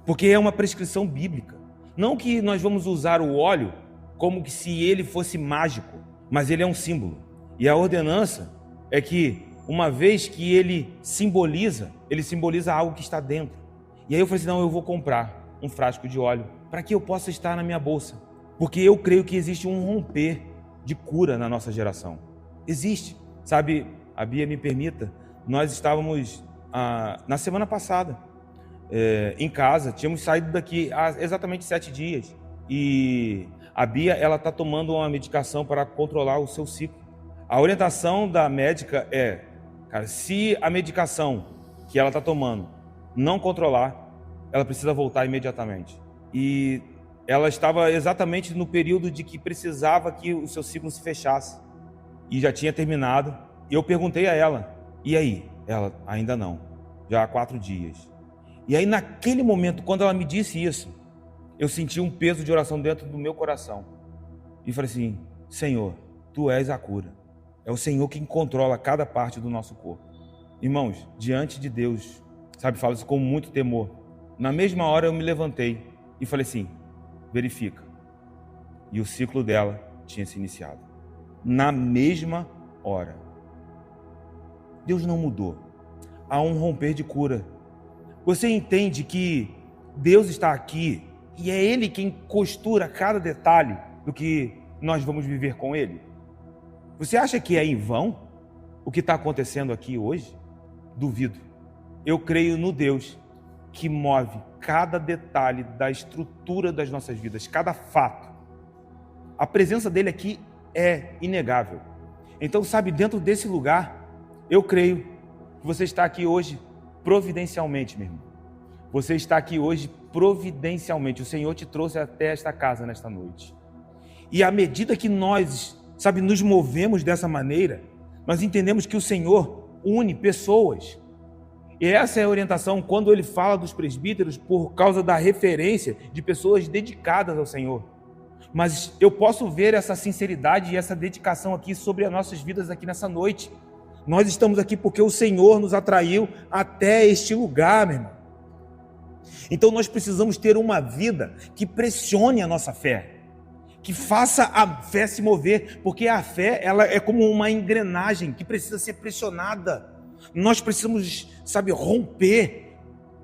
Porque é uma prescrição bíblica. Não que nós vamos usar o óleo como que se ele fosse mágico, mas ele é um símbolo. E a ordenança é que, uma vez que ele simboliza algo que está dentro. E aí eu falei assim, não, eu vou comprar um frasco de óleo para que eu possa estar na minha bolsa. Porque eu creio que existe um romper de cura na nossa geração. Existe. Sabe, a Bia me permita, nós estávamos na semana passada em casa, tínhamos saído daqui há exatamente 7 dias. E a Bia, ela está tomando uma medicação para controlar o seu ciclo. A orientação da médica é, cara, se a medicação que ela está tomando não controlar, ela precisa voltar imediatamente. E ela estava exatamente no período de que precisava que o seu ciclo se fechasse. E já tinha terminado. E eu perguntei a ela, e aí? Ela, ainda não, já há 4 dias. E aí naquele momento, quando ela me disse isso, eu senti um peso de oração dentro do meu coração. E falei assim, Senhor, Tu és a cura. É o Senhor quem controla cada parte do nosso corpo. Irmãos, diante de Deus, sabe, falo isso com muito temor. Na mesma hora eu me levantei e falei assim, verifica. E o ciclo dela tinha se iniciado. Na mesma hora. Deus não mudou. Há um romper de cura. Você entende que Deus está aqui e é Ele quem costura cada detalhe do que nós vamos viver com Ele? Você acha que é em vão o que está acontecendo aqui hoje? Duvido. Eu creio no Deus que move cada detalhe da estrutura das nossas vidas, cada fato. A presença dele aqui é inegável. Então, sabe, dentro desse lugar, eu creio que você está aqui hoje providencialmente, meu irmão. Você está aqui hoje providencialmente. O Senhor te trouxe até esta casa nesta noite. E à medida que nós, sabe, nos movemos dessa maneira, nós entendemos que o Senhor une pessoas. E essa é a orientação quando ele fala dos presbíteros por causa da referência de pessoas dedicadas ao Senhor. Mas eu posso ver essa sinceridade e essa dedicação aqui sobre as nossas vidas aqui nessa noite. Nós estamos aqui porque o Senhor nos atraiu até este lugar, meu irmão. Então nós precisamos ter uma vida que pressione a nossa fé, que faça a fé se mover, porque a fé, ela é como uma engrenagem que precisa ser pressionada. Nós precisamos, sabe, romper,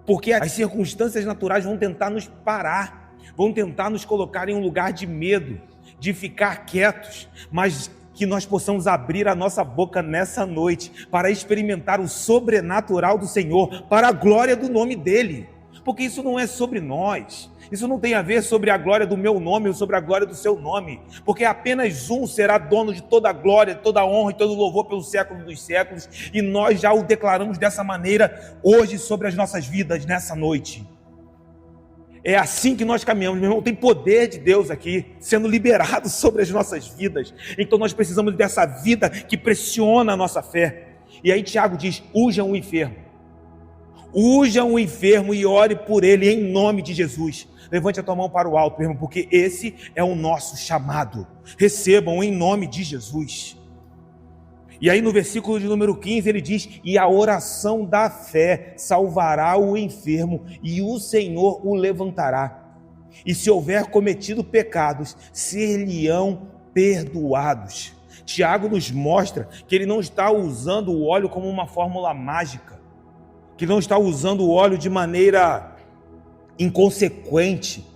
porque as circunstâncias naturais vão tentar nos parar, vão tentar nos colocar em um lugar de medo, de ficar quietos, mas que nós possamos abrir a nossa boca nessa noite para experimentar o sobrenatural do Senhor, para a glória do nome dEle, porque isso não é sobre nós. Isso não tem a ver sobre a glória do meu nome ou sobre a glória do seu nome, porque apenas um será dono de toda a glória, toda a honra e todo o louvor pelo século dos séculos, e nós já o declaramos dessa maneira hoje sobre as nossas vidas, nessa noite. É assim que nós caminhamos, meu irmão. Tem poder de Deus aqui sendo liberado sobre as nossas vidas. Então nós precisamos dessa vida que pressiona a nossa fé. E aí Tiago diz, unjam o enfermo. Unjam o enfermo e ore por ele em nome de Jesus. Levante a tua mão para o alto, meu irmão, porque esse é o nosso chamado. Recebam em nome de Jesus. E aí no versículo de número 15 ele diz, e a oração da fé salvará o enfermo e o Senhor o levantará. E se houver cometido pecados, ser-lhe-ão perdoados. Tiago nos mostra que ele não está usando o óleo como uma fórmula mágica, que não está usando o óleo de maneira inconsequente,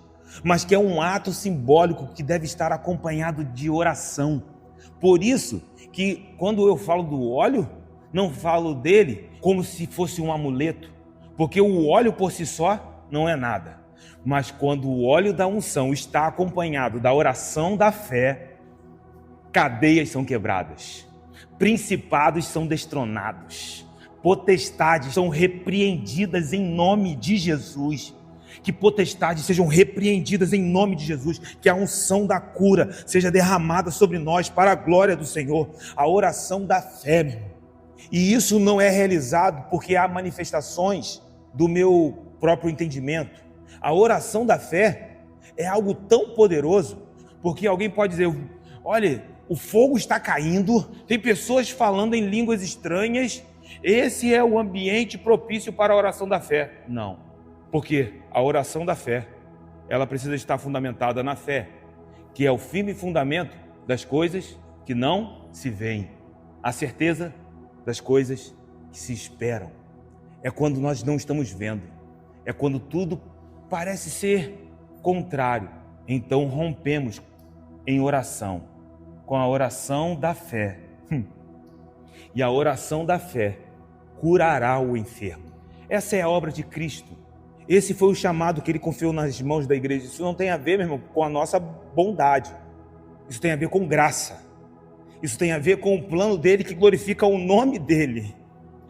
mas que é um ato simbólico que deve estar acompanhado de oração. Por isso que quando eu falo do óleo, não falo dele como se fosse um amuleto, porque o óleo por si só não é nada. Mas quando o óleo da unção está acompanhado da oração da fé, cadeias são quebradas, principados são destronados, potestades são repreendidas em nome de Jesus. Que potestades sejam repreendidas em nome de Jesus, que a unção da cura seja derramada sobre nós para a glória do Senhor, a oração da fé, meu irmão. E isso não é realizado porque há manifestações do meu próprio entendimento. A oração da fé é algo tão poderoso, porque alguém pode dizer, olha, o fogo está caindo, tem pessoas falando em línguas estranhas, esse é o ambiente propício para a oração da fé. Não. Porque a oração da fé ela precisa estar fundamentada na fé, que é o firme fundamento das coisas que não se veem, a certeza das coisas que se esperam. É quando nós não estamos vendo, é quando tudo parece ser contrário. Então rompemos em oração, com a oração da fé. E a oração da fé curará o enfermo. Essa é a obra de Cristo. Esse foi o chamado que ele confiou nas mãos da igreja. Isso não tem a ver, meu irmão, com a nossa bondade. Isso tem a ver com graça. Isso tem a ver com o plano dele que glorifica o nome dele.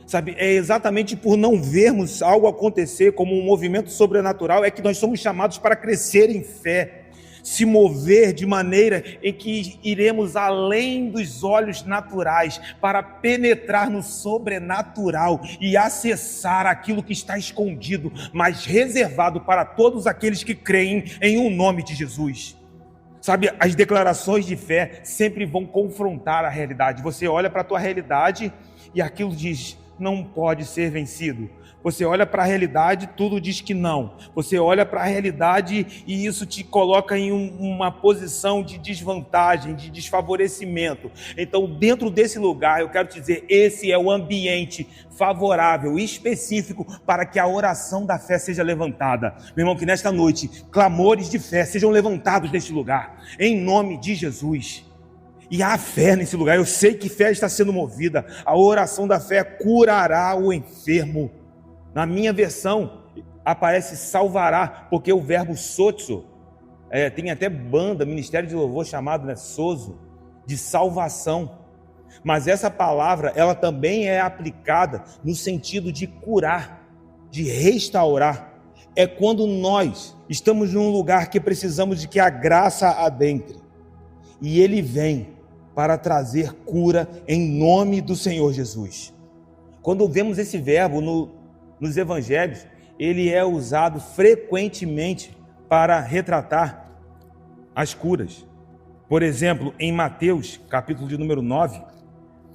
Sabe, é exatamente por não vermos algo acontecer como um movimento sobrenatural é que nós somos chamados para crescer em fé, se mover de maneira em que iremos além dos olhos naturais para penetrar no sobrenatural e acessar aquilo que está escondido, mas reservado para todos aqueles que creem em um nome de Jesus. Sabe, as declarações de fé sempre vão confrontar a realidade. Você olha para a tua realidade e aquilo diz: não pode ser vencido. Você olha para a realidade, tudo diz que não. Você olha para a realidade e isso te coloca em uma posição de desvantagem, de desfavorecimento. Então, dentro desse lugar, eu quero te dizer, esse é o ambiente favorável, específico, para que a oração da fé seja levantada. Meu irmão, que nesta noite, clamores de fé sejam levantados neste lugar, em nome de Jesus. E há fé nesse lugar, eu sei que fé está sendo movida. A oração da fé curará o enfermo. Na minha versão aparece salvará, porque o verbo sozo, tem até banda, ministério de louvor chamado, sozo, de salvação. Mas essa palavra, ela também é aplicada no sentido de curar, de restaurar. É quando nós estamos num lugar que precisamos de que a graça adentre. E ele vem para trazer cura em nome do Senhor Jesus. Quando vemos esse verbo nos evangelhos, ele é usado frequentemente para retratar as curas. Por exemplo, em Mateus, capítulo de número 9,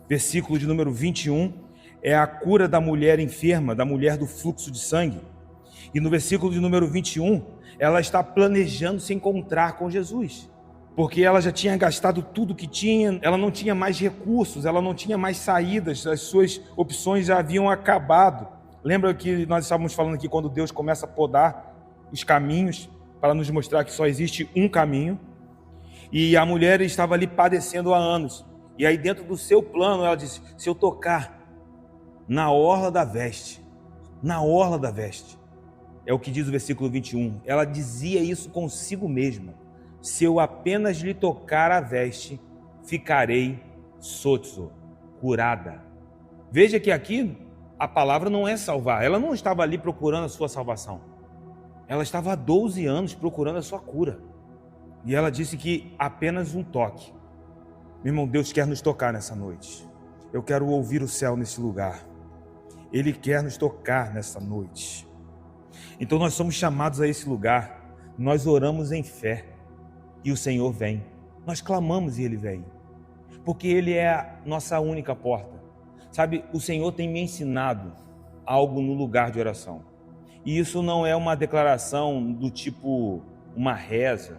versículo de número 21, é a cura da mulher enferma, da mulher do fluxo de sangue. E no versículo de número 21, ela está planejando se encontrar com Jesus, porque ela já tinha gastado tudo que tinha, ela não tinha mais recursos, ela não tinha mais saídas, as suas opções já haviam acabado. Lembra que nós estávamos falando aqui quando Deus começa a podar os caminhos para nos mostrar que só existe um caminho? E a mulher estava ali padecendo há anos. E aí dentro do seu plano ela disse: se eu tocar na orla da veste, é o que diz o versículo 21. Ela dizia isso consigo mesma: se eu apenas lhe tocar a veste, ficarei sozo, curada. Veja que aqui a palavra não é salvar. Ela não estava ali procurando a sua salvação. Ela estava há 12 anos procurando a sua cura. E ela disse que apenas um toque. Meu irmão, Deus quer nos tocar nessa noite. Eu quero ouvir o céu nesse lugar. Ele quer nos tocar nessa noite. Então nós somos chamados a esse lugar. Nós oramos em fé. E o Senhor vem. Nós clamamos e Ele vem. Porque Ele é a nossa única porta. Sabe, o Senhor tem me ensinado algo no lugar de oração. E isso não é uma declaração do tipo uma reza,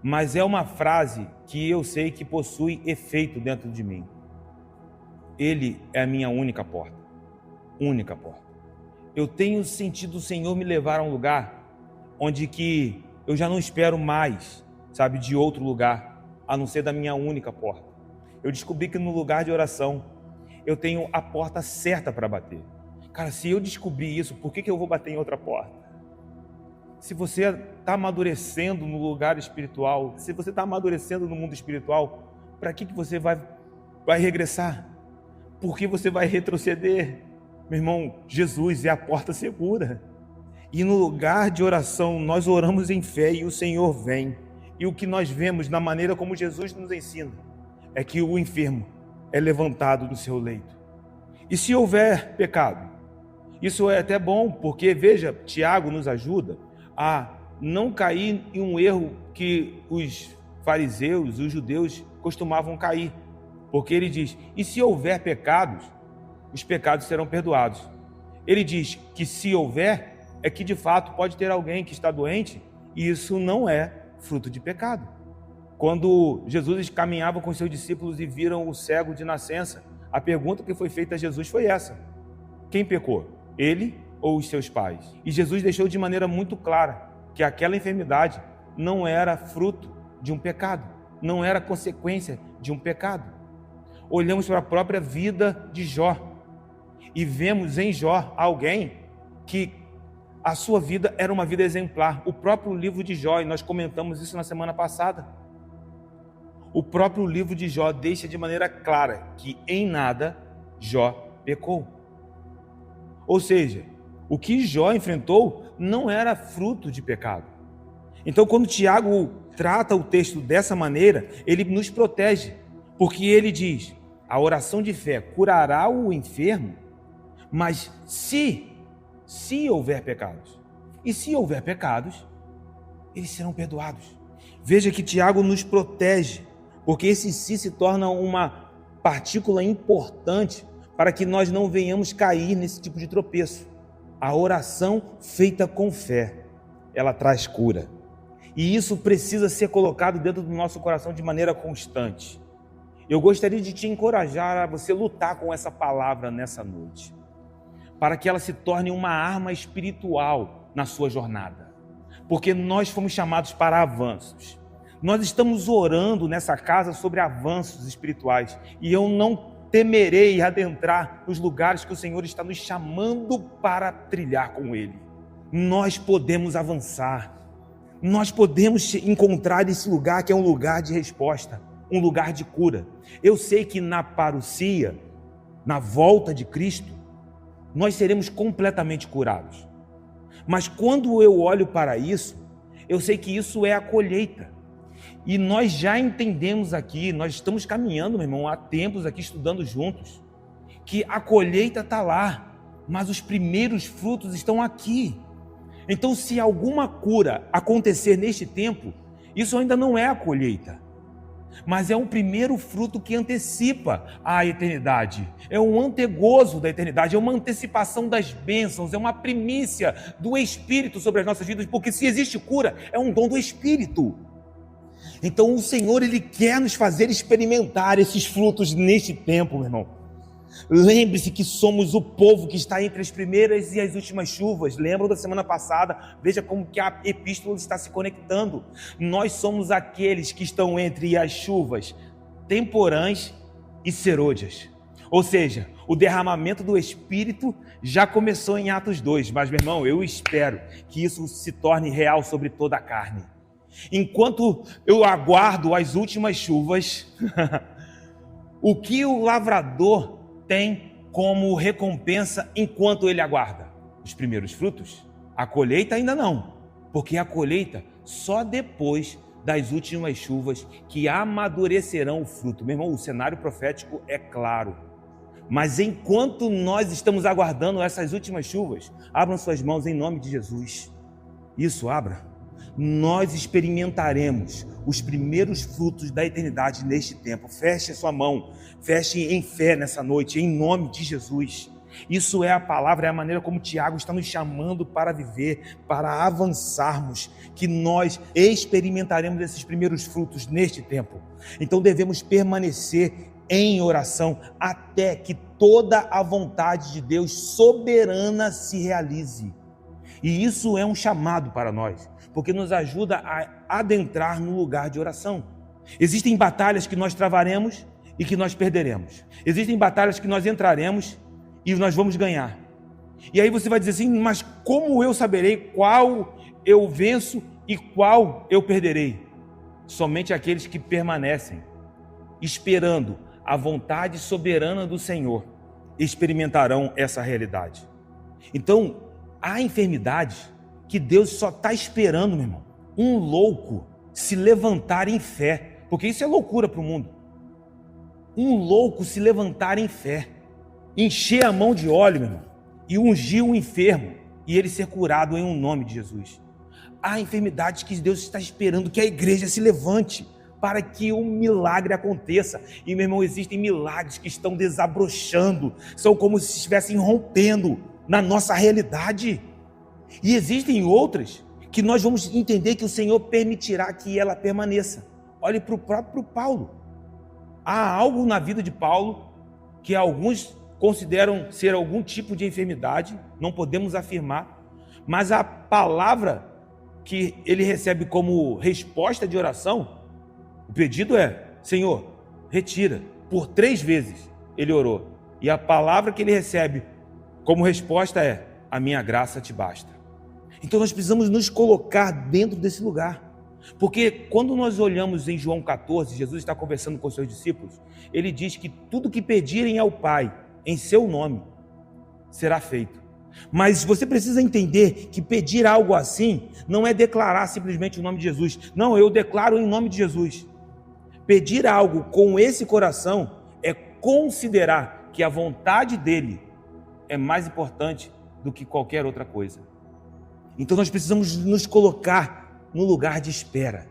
mas é uma frase que eu sei que possui efeito dentro de mim. Ele é a minha única porta. Única porta. Eu tenho sentido o Senhor me levar a um lugar onde que eu já não espero mais, sabe, de outro lugar, a não ser da minha única porta. Eu descobri que no lugar de oração, eu tenho a porta certa para bater. Cara, se eu descobrir isso, por que eu vou bater em outra porta? Se você está amadurecendo no lugar espiritual, se você está amadurecendo no mundo espiritual, para que você vai regressar? Por que você vai retroceder? Meu irmão, Jesus é a porta segura. E no lugar de oração, nós oramos em fé e o Senhor vem. E o que nós vemos na maneira como Jesus nos ensina é que o enfermo é levantado do seu leito. E se houver pecado, isso é até bom, porque veja, Tiago nos ajuda a não cair em um erro que os fariseus, os judeus costumavam cair, porque ele diz: e se houver pecados, os pecados serão perdoados. Ele diz que se houver, é que de fato pode ter alguém que está doente e isso não é fruto de pecado. Quando Jesus caminhava com seus discípulos e viram o cego de nascença, a pergunta que foi feita a Jesus foi essa: quem pecou? Ele ou os seus pais? E Jesus deixou de maneira muito clara que aquela enfermidade não era fruto de um pecado, não era consequência de um pecado. Olhamos para a própria vida de Jó e vemos em Jó alguém que a sua vida era uma vida exemplar. O próprio livro de Jó, e nós comentamos isso na semana passada, o próprio livro de Jó deixa de maneira clara que em nada Jó pecou. Ou seja, o que Jó enfrentou não era fruto de pecado. Então, quando Tiago trata o texto dessa maneira, ele nos protege, porque ele diz: a oração de fé curará o enfermo, mas se houver pecados, e se houver pecados, eles serão perdoados. Veja que Tiago nos protege, porque esse se torna uma partícula importante para que nós não venhamos cair nesse tipo de tropeço. A oração feita com fé, ela traz cura. E isso precisa ser colocado dentro do nosso coração de maneira constante. Eu gostaria de te encorajar a você lutar com essa palavra nessa noite, para que ela se torne uma arma espiritual na sua jornada. Porque nós fomos chamados para avanços. Nós estamos orando nessa casa sobre avanços espirituais. E eu não temerei adentrar nos lugares que o Senhor está nos chamando para trilhar com Ele. Nós podemos avançar. Nós podemos encontrar esse lugar que é um lugar de resposta, um lugar de cura. Eu sei que na parousia, na volta de Cristo, nós seremos completamente curados. Mas quando eu olho para isso, eu sei que isso é a colheita. E nós já entendemos aqui, nós estamos caminhando, meu irmão, há tempos aqui estudando juntos, que a colheita está lá, mas os primeiros frutos estão aqui. Então, se alguma cura acontecer neste tempo, isso ainda não é a colheita, mas é um primeiro fruto que antecipa a eternidade, é um antegozo da eternidade, é uma antecipação das bênçãos, é uma primícia do Espírito sobre as nossas vidas, porque se existe cura, é um dom do Espírito. Então o Senhor, Ele quer nos fazer experimentar esses frutos neste tempo, meu irmão. Lembre-se que somos o povo que está entre as primeiras e as últimas chuvas. Lembram da semana passada? Veja como que a epístola está se conectando. Nós somos aqueles que estão entre as chuvas temporãs e serôdias. Ou seja, o derramamento do Espírito já começou em Atos 2. Mas, meu irmão, eu espero que isso se torne real sobre toda a carne. Enquanto eu aguardo as últimas chuvas, o que o lavrador tem como recompensa enquanto ele aguarda? Os primeiros frutos? A colheita ainda não, porque a colheita só depois das últimas chuvas que amadurecerão o fruto. Meu irmão, o cenário profético é claro. Mas enquanto nós estamos aguardando essas últimas chuvas, abram suas mãos em nome de Jesus. Isso, abra. Nós experimentaremos os primeiros frutos da eternidade neste tempo. Feche a sua mão, feche em fé nessa noite, em nome de Jesus. Isso é a palavra, é a maneira como Tiago está nos chamando para viver, para avançarmos, que nós experimentaremos esses primeiros frutos neste tempo. Então devemos permanecer em oração até que toda a vontade de Deus soberana se realize. E isso é um chamado para nós, porque nos ajuda a adentrar no lugar de oração. Existem batalhas que nós travaremos e que nós perderemos. Existem batalhas que nós entraremos e nós vamos ganhar. E aí você vai dizer assim, mas como eu saberei qual eu venço e qual eu perderei? Somente aqueles que permanecem, esperando a vontade soberana do Senhor, experimentarão essa realidade. Então, há enfermidades que Deus só está esperando, meu irmão, um louco se levantar em fé, porque isso é loucura para o mundo. Um louco se levantar em fé, encher a mão de óleo, meu irmão, e ungir o enfermo, e ele ser curado em um nome de Jesus. Há enfermidades que Deus está esperando que a igreja se levante para que um milagre aconteça. E, meu irmão, existem milagres que estão desabrochando, são como se estivessem rompendo na nossa realidade. E existem outras que nós vamos entender que o Senhor permitirá que ela permaneça. Olhe para o próprio Paulo. Há algo na vida de Paulo que alguns consideram ser algum tipo de enfermidade, não podemos afirmar, mas a palavra que ele recebe como resposta de oração, o pedido é: Senhor, retira. Por 3 vezes ele orou, e a palavra que ele recebe como resposta é: a minha graça te basta. Então nós precisamos nos colocar dentro desse lugar, porque quando nós olhamos em João 14, Jesus está conversando com os seus discípulos, ele diz que tudo que pedirem ao Pai em seu nome será feito. Mas você precisa entender que pedir algo assim não é declarar simplesmente o nome de Jesus. Não, eu declaro em nome de Jesus. Pedir algo com esse coração é considerar que a vontade dele é mais importante do que qualquer outra coisa. Então nós precisamos nos colocar no lugar de espera.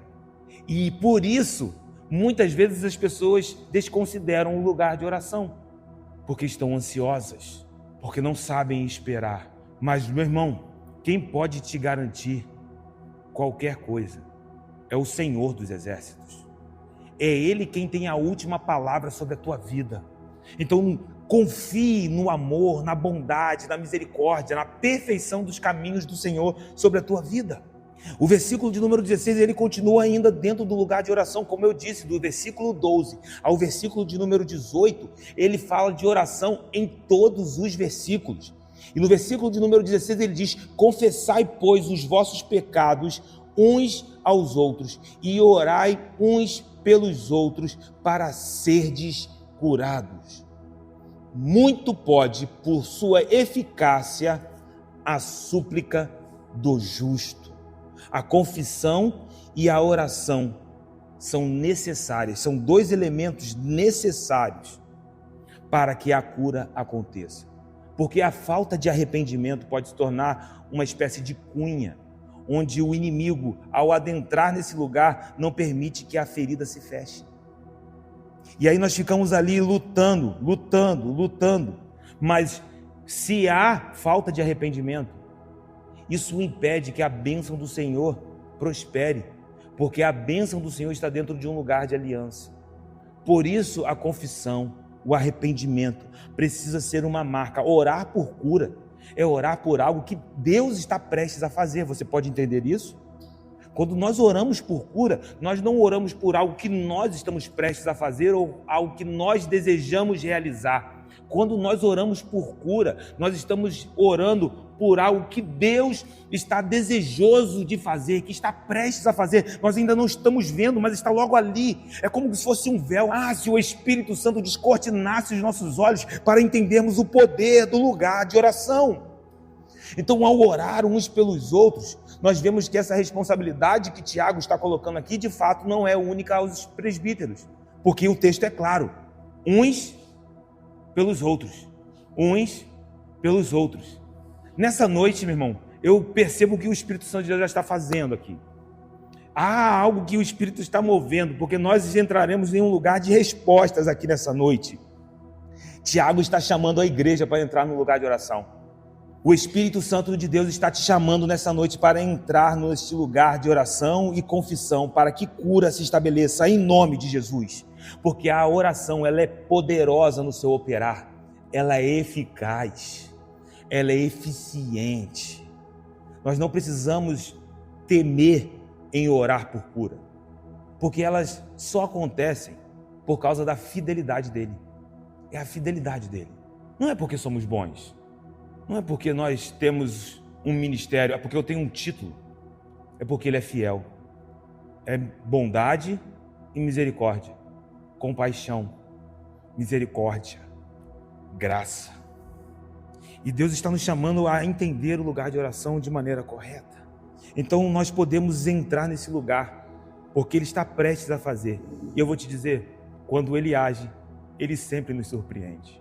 E por isso, muitas vezes as pessoas desconsideram o lugar de oração, porque estão ansiosas, porque não sabem esperar. Mas, meu irmão, quem pode te garantir qualquer coisa é o Senhor dos Exércitos. É Ele quem tem a última palavra sobre a tua vida. Então, confie no amor, na bondade, na misericórdia, na perfeição dos caminhos do Senhor sobre a tua vida. O versículo de número 16, ele continua ainda dentro do lugar de oração, como eu disse, do versículo 12 ao versículo de número 18, ele fala de oração em todos os versículos. E no versículo de número 16 ele diz: confessai, pois, os vossos pecados uns aos outros e orai uns pelos outros para serdes curados. Muito pode, por sua eficácia, a súplica do justo. A confissão e a oração são necessárias, são 2 elementos necessários para que a cura aconteça. Porque a falta de arrependimento pode se tornar uma espécie de cunha, onde o inimigo, ao adentrar nesse lugar, não permite que a ferida se feche. E aí nós ficamos ali lutando, mas se há falta de arrependimento, isso impede que a bênção do Senhor prospere, porque a bênção do Senhor está dentro de um lugar de aliança. Por isso a confissão, o arrependimento precisa ser uma marca. Orar por cura é orar por algo que Deus está prestes a fazer. Você pode entender isso? Quando nós oramos por cura, nós não oramos por algo que nós estamos prestes a fazer ou algo que nós desejamos realizar. Quando nós oramos por cura, nós estamos orando por algo que Deus está desejoso de fazer, que está prestes a fazer. Nós ainda não estamos vendo, mas está logo ali. É como se fosse um véu. Se o Espírito Santo descortinasse os nossos olhos para entendermos o poder do lugar de oração. Então, ao orar uns pelos outros, nós vemos que essa responsabilidade que Tiago está colocando aqui, de fato, não é única aos presbíteros, porque o texto é claro: uns pelos outros, uns pelos outros. Nessa noite, meu irmão, eu percebo que o Espírito Santo de Deus já está fazendo aqui. Há algo que o Espírito está movendo, porque nós entraremos em um lugar de respostas aqui nessa noite. Tiago está chamando a igreja para entrar no lugar de oração. O Espírito Santo de Deus está te chamando nessa noite para entrar neste lugar de oração e confissão, para que cura se estabeleça em nome de Jesus. Porque a oração, ela é poderosa no seu operar, ela é eficaz, ela é eficiente. Nós não precisamos temer em orar por cura, porque elas só acontecem por causa da fidelidade dele. É a fidelidade dele. Não é porque somos bons, não é porque nós temos um ministério, é porque eu tenho um título, é porque ele é fiel. É bondade e misericórdia, compaixão, misericórdia, graça. E Deus está nos chamando a entender o lugar de oração de maneira correta. Então nós podemos entrar nesse lugar, porque Ele está prestes a fazer. E eu vou te dizer, quando Ele age, Ele sempre nos surpreende.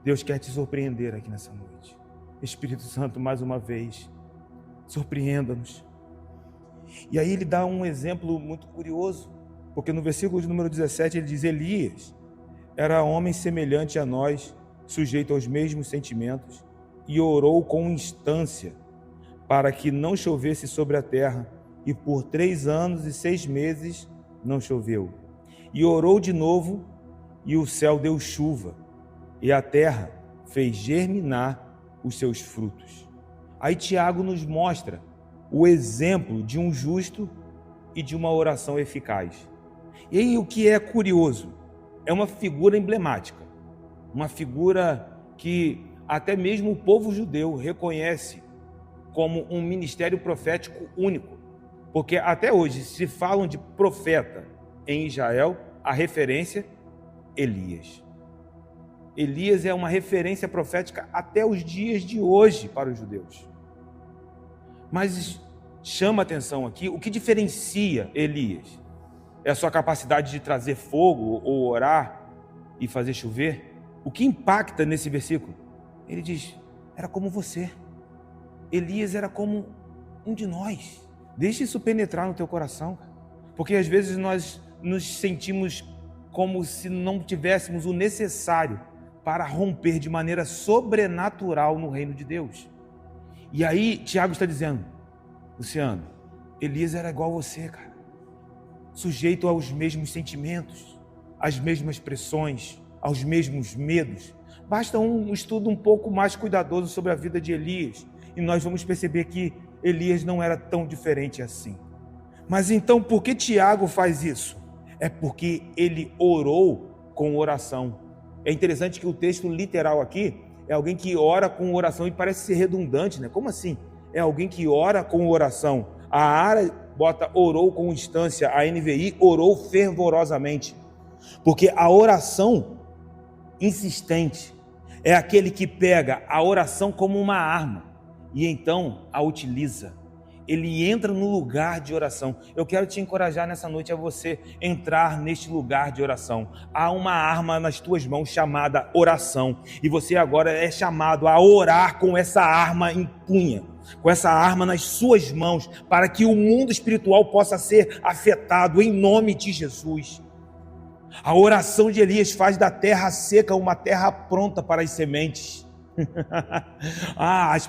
Deus quer te surpreender aqui nessa noite. Espírito Santo, mais uma vez, surpreenda-nos. E aí ele dá um exemplo muito curioso, porque no versículo de número 17 ele diz: Elias era homem semelhante a nós, sujeito aos mesmos sentimentos, e orou com instância para que não chovesse sobre a terra, e por 3 anos e 6 meses não choveu. E orou de novo, e o céu deu chuva, e a terra fez germinar os seus frutos. Aí Tiago nos mostra o exemplo de um justo e de uma oração eficaz. E aí o que é curioso, é uma figura emblemática, uma figura que até mesmo o povo judeu reconhece como um ministério profético único, porque até hoje se falam de profeta em Israel, a referência Elias. Elias é uma referência profética até os dias de hoje para os judeus. Mas chama atenção aqui, o que diferencia Elias? É a sua capacidade de trazer fogo ou orar e fazer chover? O que impacta nesse versículo? Ele diz, era como você. Elias era como um de nós. Deixa isso penetrar no teu coração, porque às vezes nós nos sentimos como se não tivéssemos o necessário para romper de maneira sobrenatural no reino de Deus. E aí Tiago está dizendo, Luciano, Elias era igual a você, cara, sujeito aos mesmos sentimentos, às mesmas pressões, aos mesmos medos. Basta um estudo um pouco mais cuidadoso sobre a vida de Elias e nós vamos perceber que Elias não era tão diferente assim. Mas então, por que Tiago faz isso? É porque ele orou com oração. É interessante que o texto literal aqui é alguém que ora com oração e parece ser redundante, né? Como assim? É alguém que ora com oração. A ARA bota orou com instância, a NVI orou fervorosamente. Porque a oração insistente é aquele que pega a oração como uma arma e então a utiliza. Ele entra no lugar de oração. Eu quero te encorajar nessa noite a você entrar neste lugar de oração. Há uma arma nas tuas mãos chamada oração. E você agora é chamado a orar com essa arma em punha, com essa arma nas suas mãos, para que o mundo espiritual possa ser afetado em nome de Jesus. A oração de Elias faz da terra seca uma terra pronta para as sementes.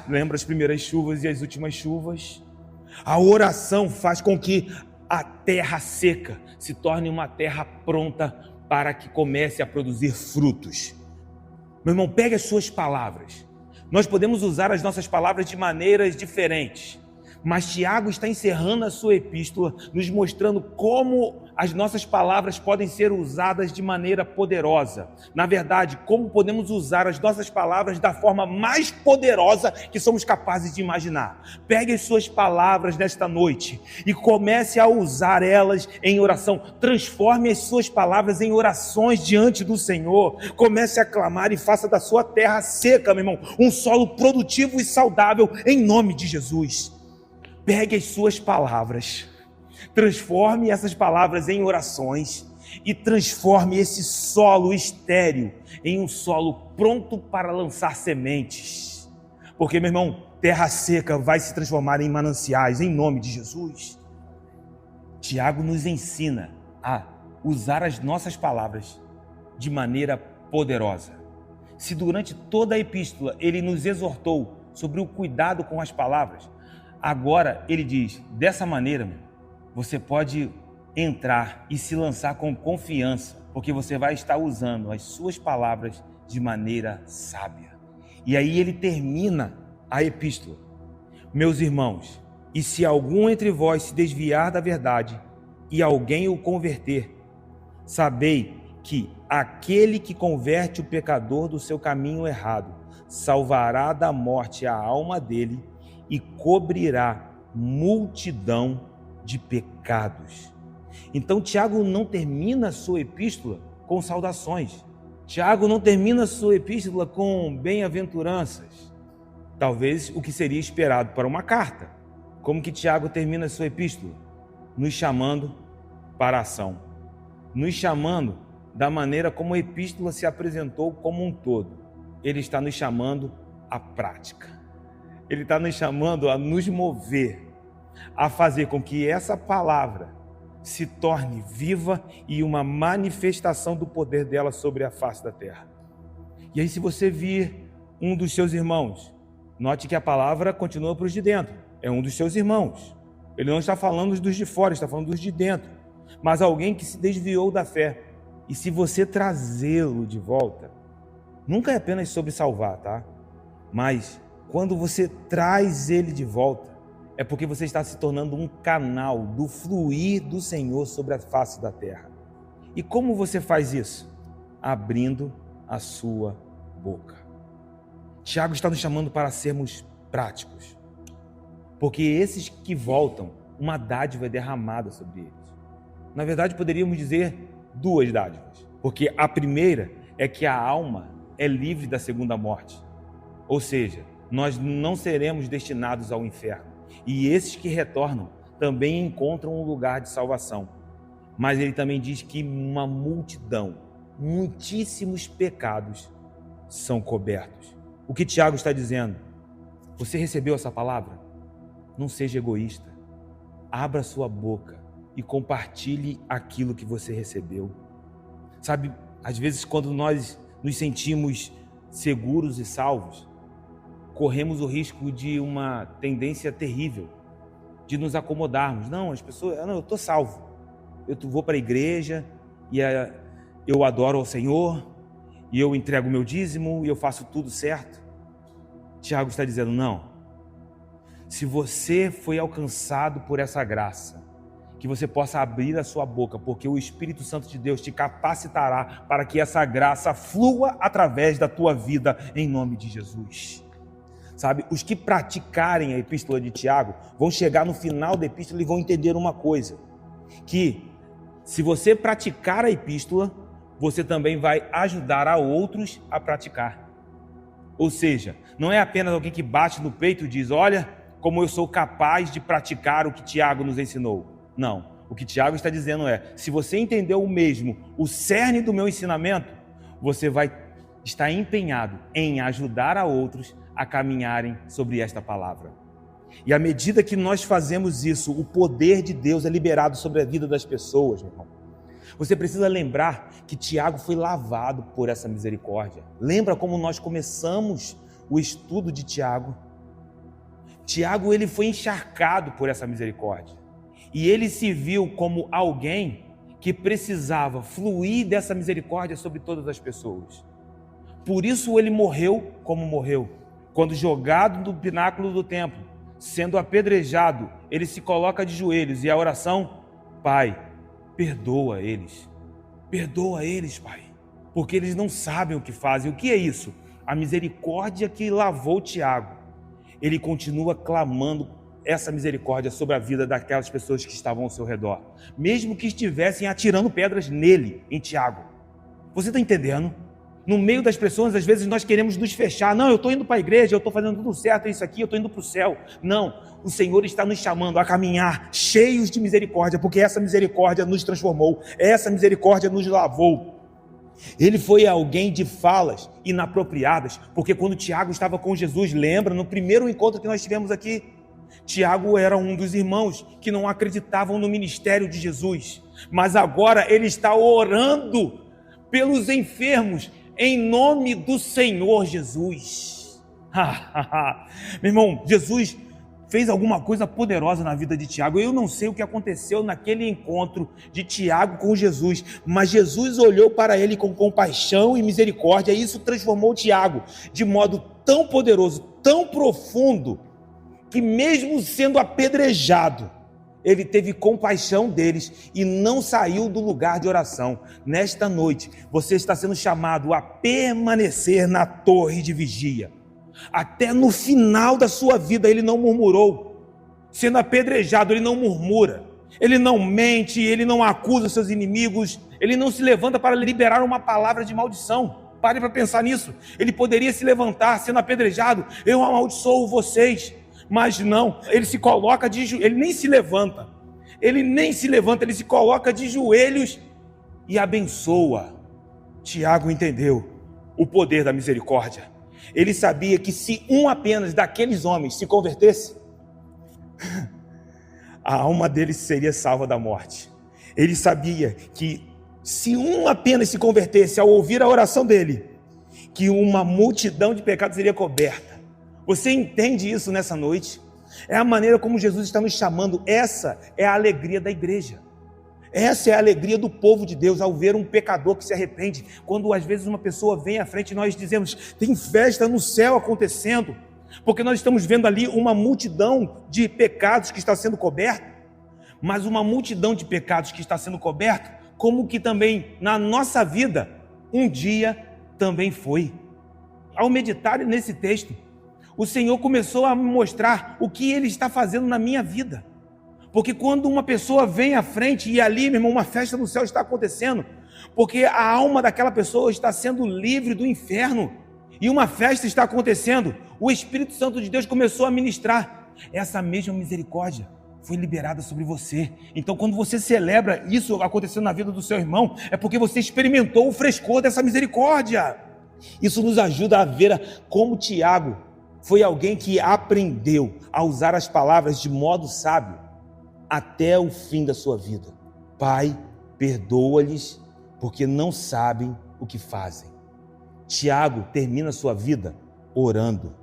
Lembra as primeiras chuvas e as últimas chuvas? A oração faz com que a terra seca se torne uma terra pronta para que comece a produzir frutos. Meu irmão, pegue as suas palavras. Nós podemos usar as nossas palavras de maneiras diferentes, mas Tiago está encerrando a sua epístola, nos mostrando como as nossas palavras podem ser usadas de maneira poderosa. Na verdade, como podemos usar as nossas palavras da forma mais poderosa que somos capazes de imaginar. Pegue as suas palavras nesta noite e comece a usar elas em oração. Transforme as suas palavras em orações diante do Senhor. Comece a clamar e faça da sua terra seca, meu irmão, um solo produtivo e saudável em nome de Jesus. Pegue as suas palavras, transforme essas palavras em orações e transforme esse solo estéril em um solo pronto para lançar sementes. Porque, meu irmão, terra seca vai se transformar em mananciais em nome de Jesus. Tiago nos ensina a usar as nossas palavras de maneira poderosa. Se durante toda a epístola ele nos exortou sobre o cuidado com as palavras, agora ele diz, dessa maneira, você pode entrar e se lançar com confiança, porque você vai estar usando as suas palavras de maneira sábia. E aí ele termina a epístola. Meus irmãos, e se algum entre vós se desviar da verdade e alguém o converter, sabei que aquele que converte o pecador do seu caminho errado salvará da morte a alma dele e cobrirá multidão de pecados. Então Tiago não termina a sua epístola com saudações. Tiago não termina a sua epístola com bem-aventuranças. Talvez o que seria esperado para uma carta. Como que Tiago termina a sua epístola? Nos chamando para a ação. Nos chamando da maneira como a epístola se apresentou como um todo. Ele está nos chamando à prática. Ele está nos chamando a nos mover, a fazer com que essa palavra se torne viva e uma manifestação do poder dela sobre a face da terra. E aí, se você vir um dos seus irmãos, note que a palavra continua para os de dentro, é um dos seus irmãos. Ele não está falando dos de fora, está falando dos de dentro. Mas alguém que se desviou da fé. E se você trazê-lo de volta, nunca é apenas sobre salvar, tá? Mas quando você traz ele de volta, é porque você está se tornando um canal do fluir do Senhor sobre a face da terra. E como você faz isso? Abrindo a sua boca. Tiago está nos chamando para sermos práticos. Porque esses que voltam, uma dádiva é derramada sobre eles. Na verdade, poderíamos dizer duas dádivas. Porque a primeira é que a alma é livre da segunda morte. Ou seja, nós não seremos destinados ao inferno. E esses que retornam também encontram um lugar de salvação. Mas ele também diz que uma multidão, muitíssimos pecados são cobertos. O que Tiago está dizendo? Você recebeu essa palavra? Não seja egoísta. Abra sua boca e compartilhe aquilo que você recebeu. Sabe, às vezes quando nós nos sentimos seguros e salvos, corremos o risco de uma tendência terrível, de nos acomodarmos. Não, as pessoas, não, eu estou salvo. Eu vou para a igreja e eu adoro ao Senhor e eu entrego o meu dízimo e eu faço tudo certo. Tiago está dizendo, não. Se você foi alcançado por essa graça, que você possa abrir a sua boca, porque o Espírito Santo de Deus te capacitará para que essa graça flua através da tua vida, em nome de Jesus. Sabe, os que praticarem a epístola de Tiago vão chegar no final da epístola e vão entender uma coisa, que se você praticar a epístola, você também vai ajudar a outros a praticar. Ou seja, não é apenas alguém que bate no peito e diz, olha como eu sou capaz de praticar o que Tiago nos ensinou. Não, o que Tiago está dizendo é, se você entendeu o mesmo, o cerne do meu ensinamento, você vai estar empenhado em ajudar a outros a caminharem sobre esta palavra. E à medida que nós fazemos isso, o poder de Deus é liberado sobre a vida das pessoas, meu irmão. Você precisa lembrar que Tiago foi lavado por essa misericórdia. Lembra como nós começamos o estudo de Tiago? Tiago, ele foi encharcado por essa misericórdia. E ele se viu como alguém que precisava fluir dessa misericórdia sobre todas as pessoas. Por isso ele morreu como morreu. Quando jogado do pináculo do templo, sendo apedrejado, ele se coloca de joelhos e a oração, Pai, perdoa eles, Pai, porque eles não sabem o que fazem. O que é isso? A misericórdia que lavou Tiago. Ele continua clamando essa misericórdia sobre a vida daquelas pessoas que estavam ao seu redor, mesmo que estivessem atirando pedras nele, em Tiago. Você está entendendo? No meio das pessoas, às vezes nós queremos nos fechar. Não, eu estou indo para a igreja, eu estou fazendo tudo certo, é isso aqui, eu estou indo para o céu. Não, o Senhor está nos chamando a caminhar cheios de misericórdia, porque essa misericórdia nos transformou, essa misericórdia nos lavou. Ele foi alguém de falas inapropriadas, porque quando Tiago estava com Jesus, lembra, no primeiro encontro que nós tivemos aqui, Tiago era um dos irmãos que não acreditavam no ministério de Jesus, mas agora ele está orando pelos enfermos, em nome do Senhor Jesus. Meu irmão, Jesus fez alguma coisa poderosa na vida de Tiago. Eu não sei o que aconteceu naquele encontro de Tiago com Jesus, mas Jesus olhou para ele com compaixão e misericórdia, e isso transformou Tiago de modo tão poderoso, tão profundo, que mesmo sendo apedrejado, ele teve compaixão deles e não saiu do lugar de oração. Nesta noite, você está sendo chamado a permanecer na torre de vigia. Até no final da sua vida, ele não murmurou. Sendo apedrejado, ele não murmura. Ele não mente, ele não acusa seus inimigos. Ele não se levanta para liberar uma palavra de maldição. Pare para pensar nisso. Ele poderia se levantar, sendo apedrejado. Eu amaldiçoo vocês. Mas não, ele se coloca ele nem se levanta, ele se coloca de joelhos e abençoa. Tiago entendeu o poder da misericórdia. Ele sabia que se um apenas daqueles homens se convertesse, a alma dele seria salva da morte. Ele sabia que se um apenas se convertesse ao ouvir a oração dele, que uma multidão de pecados seria coberta. Você entende isso nessa noite? É a maneira como Jesus está nos chamando. Essa é a alegria da igreja. Essa é a alegria do povo de Deus ao ver um pecador que se arrepende. Quando às vezes uma pessoa vem à frente e nós dizemos, tem festa no céu acontecendo, porque nós estamos vendo ali uma multidão de pecados que está sendo coberta, mas uma multidão de pecados que está sendo coberta, como que também na nossa vida, um dia também foi. Ao meditar nesse texto, o Senhor começou a me mostrar o que Ele está fazendo na minha vida. Porque quando uma pessoa vem à frente e ali, meu irmão, uma festa no céu está acontecendo, porque a alma daquela pessoa está sendo livre do inferno, e uma festa está acontecendo, o Espírito Santo de Deus começou a ministrar. Essa mesma misericórdia foi liberada sobre você. Então, quando você celebra isso acontecendo na vida do seu irmão, é porque você experimentou o frescor dessa misericórdia. Isso nos ajuda a ver como Tiago foi alguém que aprendeu a usar as palavras de modo sábio até o fim da sua vida. Pai, perdoa-lhes, porque não sabem o que fazem. Tiago termina a sua vida orando.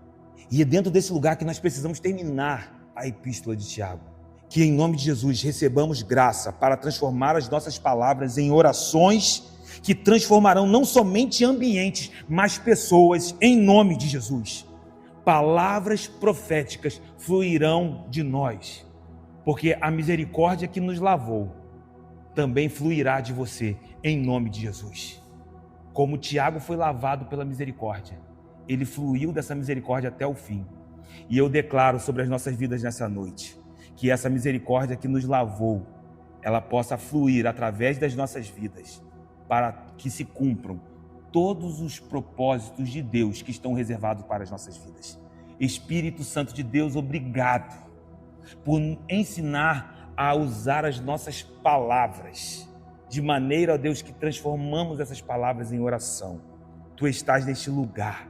E é dentro desse lugar que nós precisamos terminar a epístola de Tiago. Que em nome de Jesus recebamos graça para transformar as nossas palavras em orações que transformarão não somente ambientes, mas pessoas em nome de Jesus. Palavras proféticas fluirão de nós, porque a misericórdia que nos lavou também fluirá de você em nome de Jesus. Como Tiago foi lavado pela misericórdia, ele fluiu dessa misericórdia até o fim. E eu declaro sobre as nossas vidas nessa noite, que essa misericórdia que nos lavou, ela possa fluir através das nossas vidas, para que se cumpram todos os propósitos de Deus que estão reservados para as nossas vidas. Espírito Santo de Deus, obrigado por ensinar a usar as nossas palavras, de maneira, ó Deus, que transformamos essas palavras em oração. Tu estás neste lugar,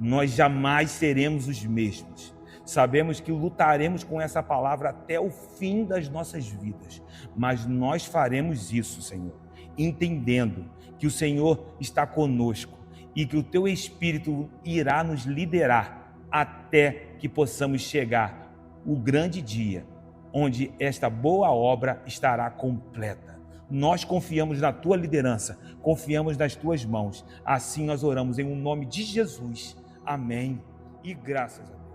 nós jamais seremos os mesmos. Sabemos que lutaremos com essa palavra até o fim das nossas vidas, mas nós faremos isso, Senhor, entendendo que o Senhor está conosco e que o Teu Espírito irá nos liderar até que possamos chegar o grande dia, onde esta boa obra estará completa. Nós confiamos na Tua liderança, confiamos nas Tuas mãos. Assim nós oramos em nome de Jesus. Amém e graças a Deus.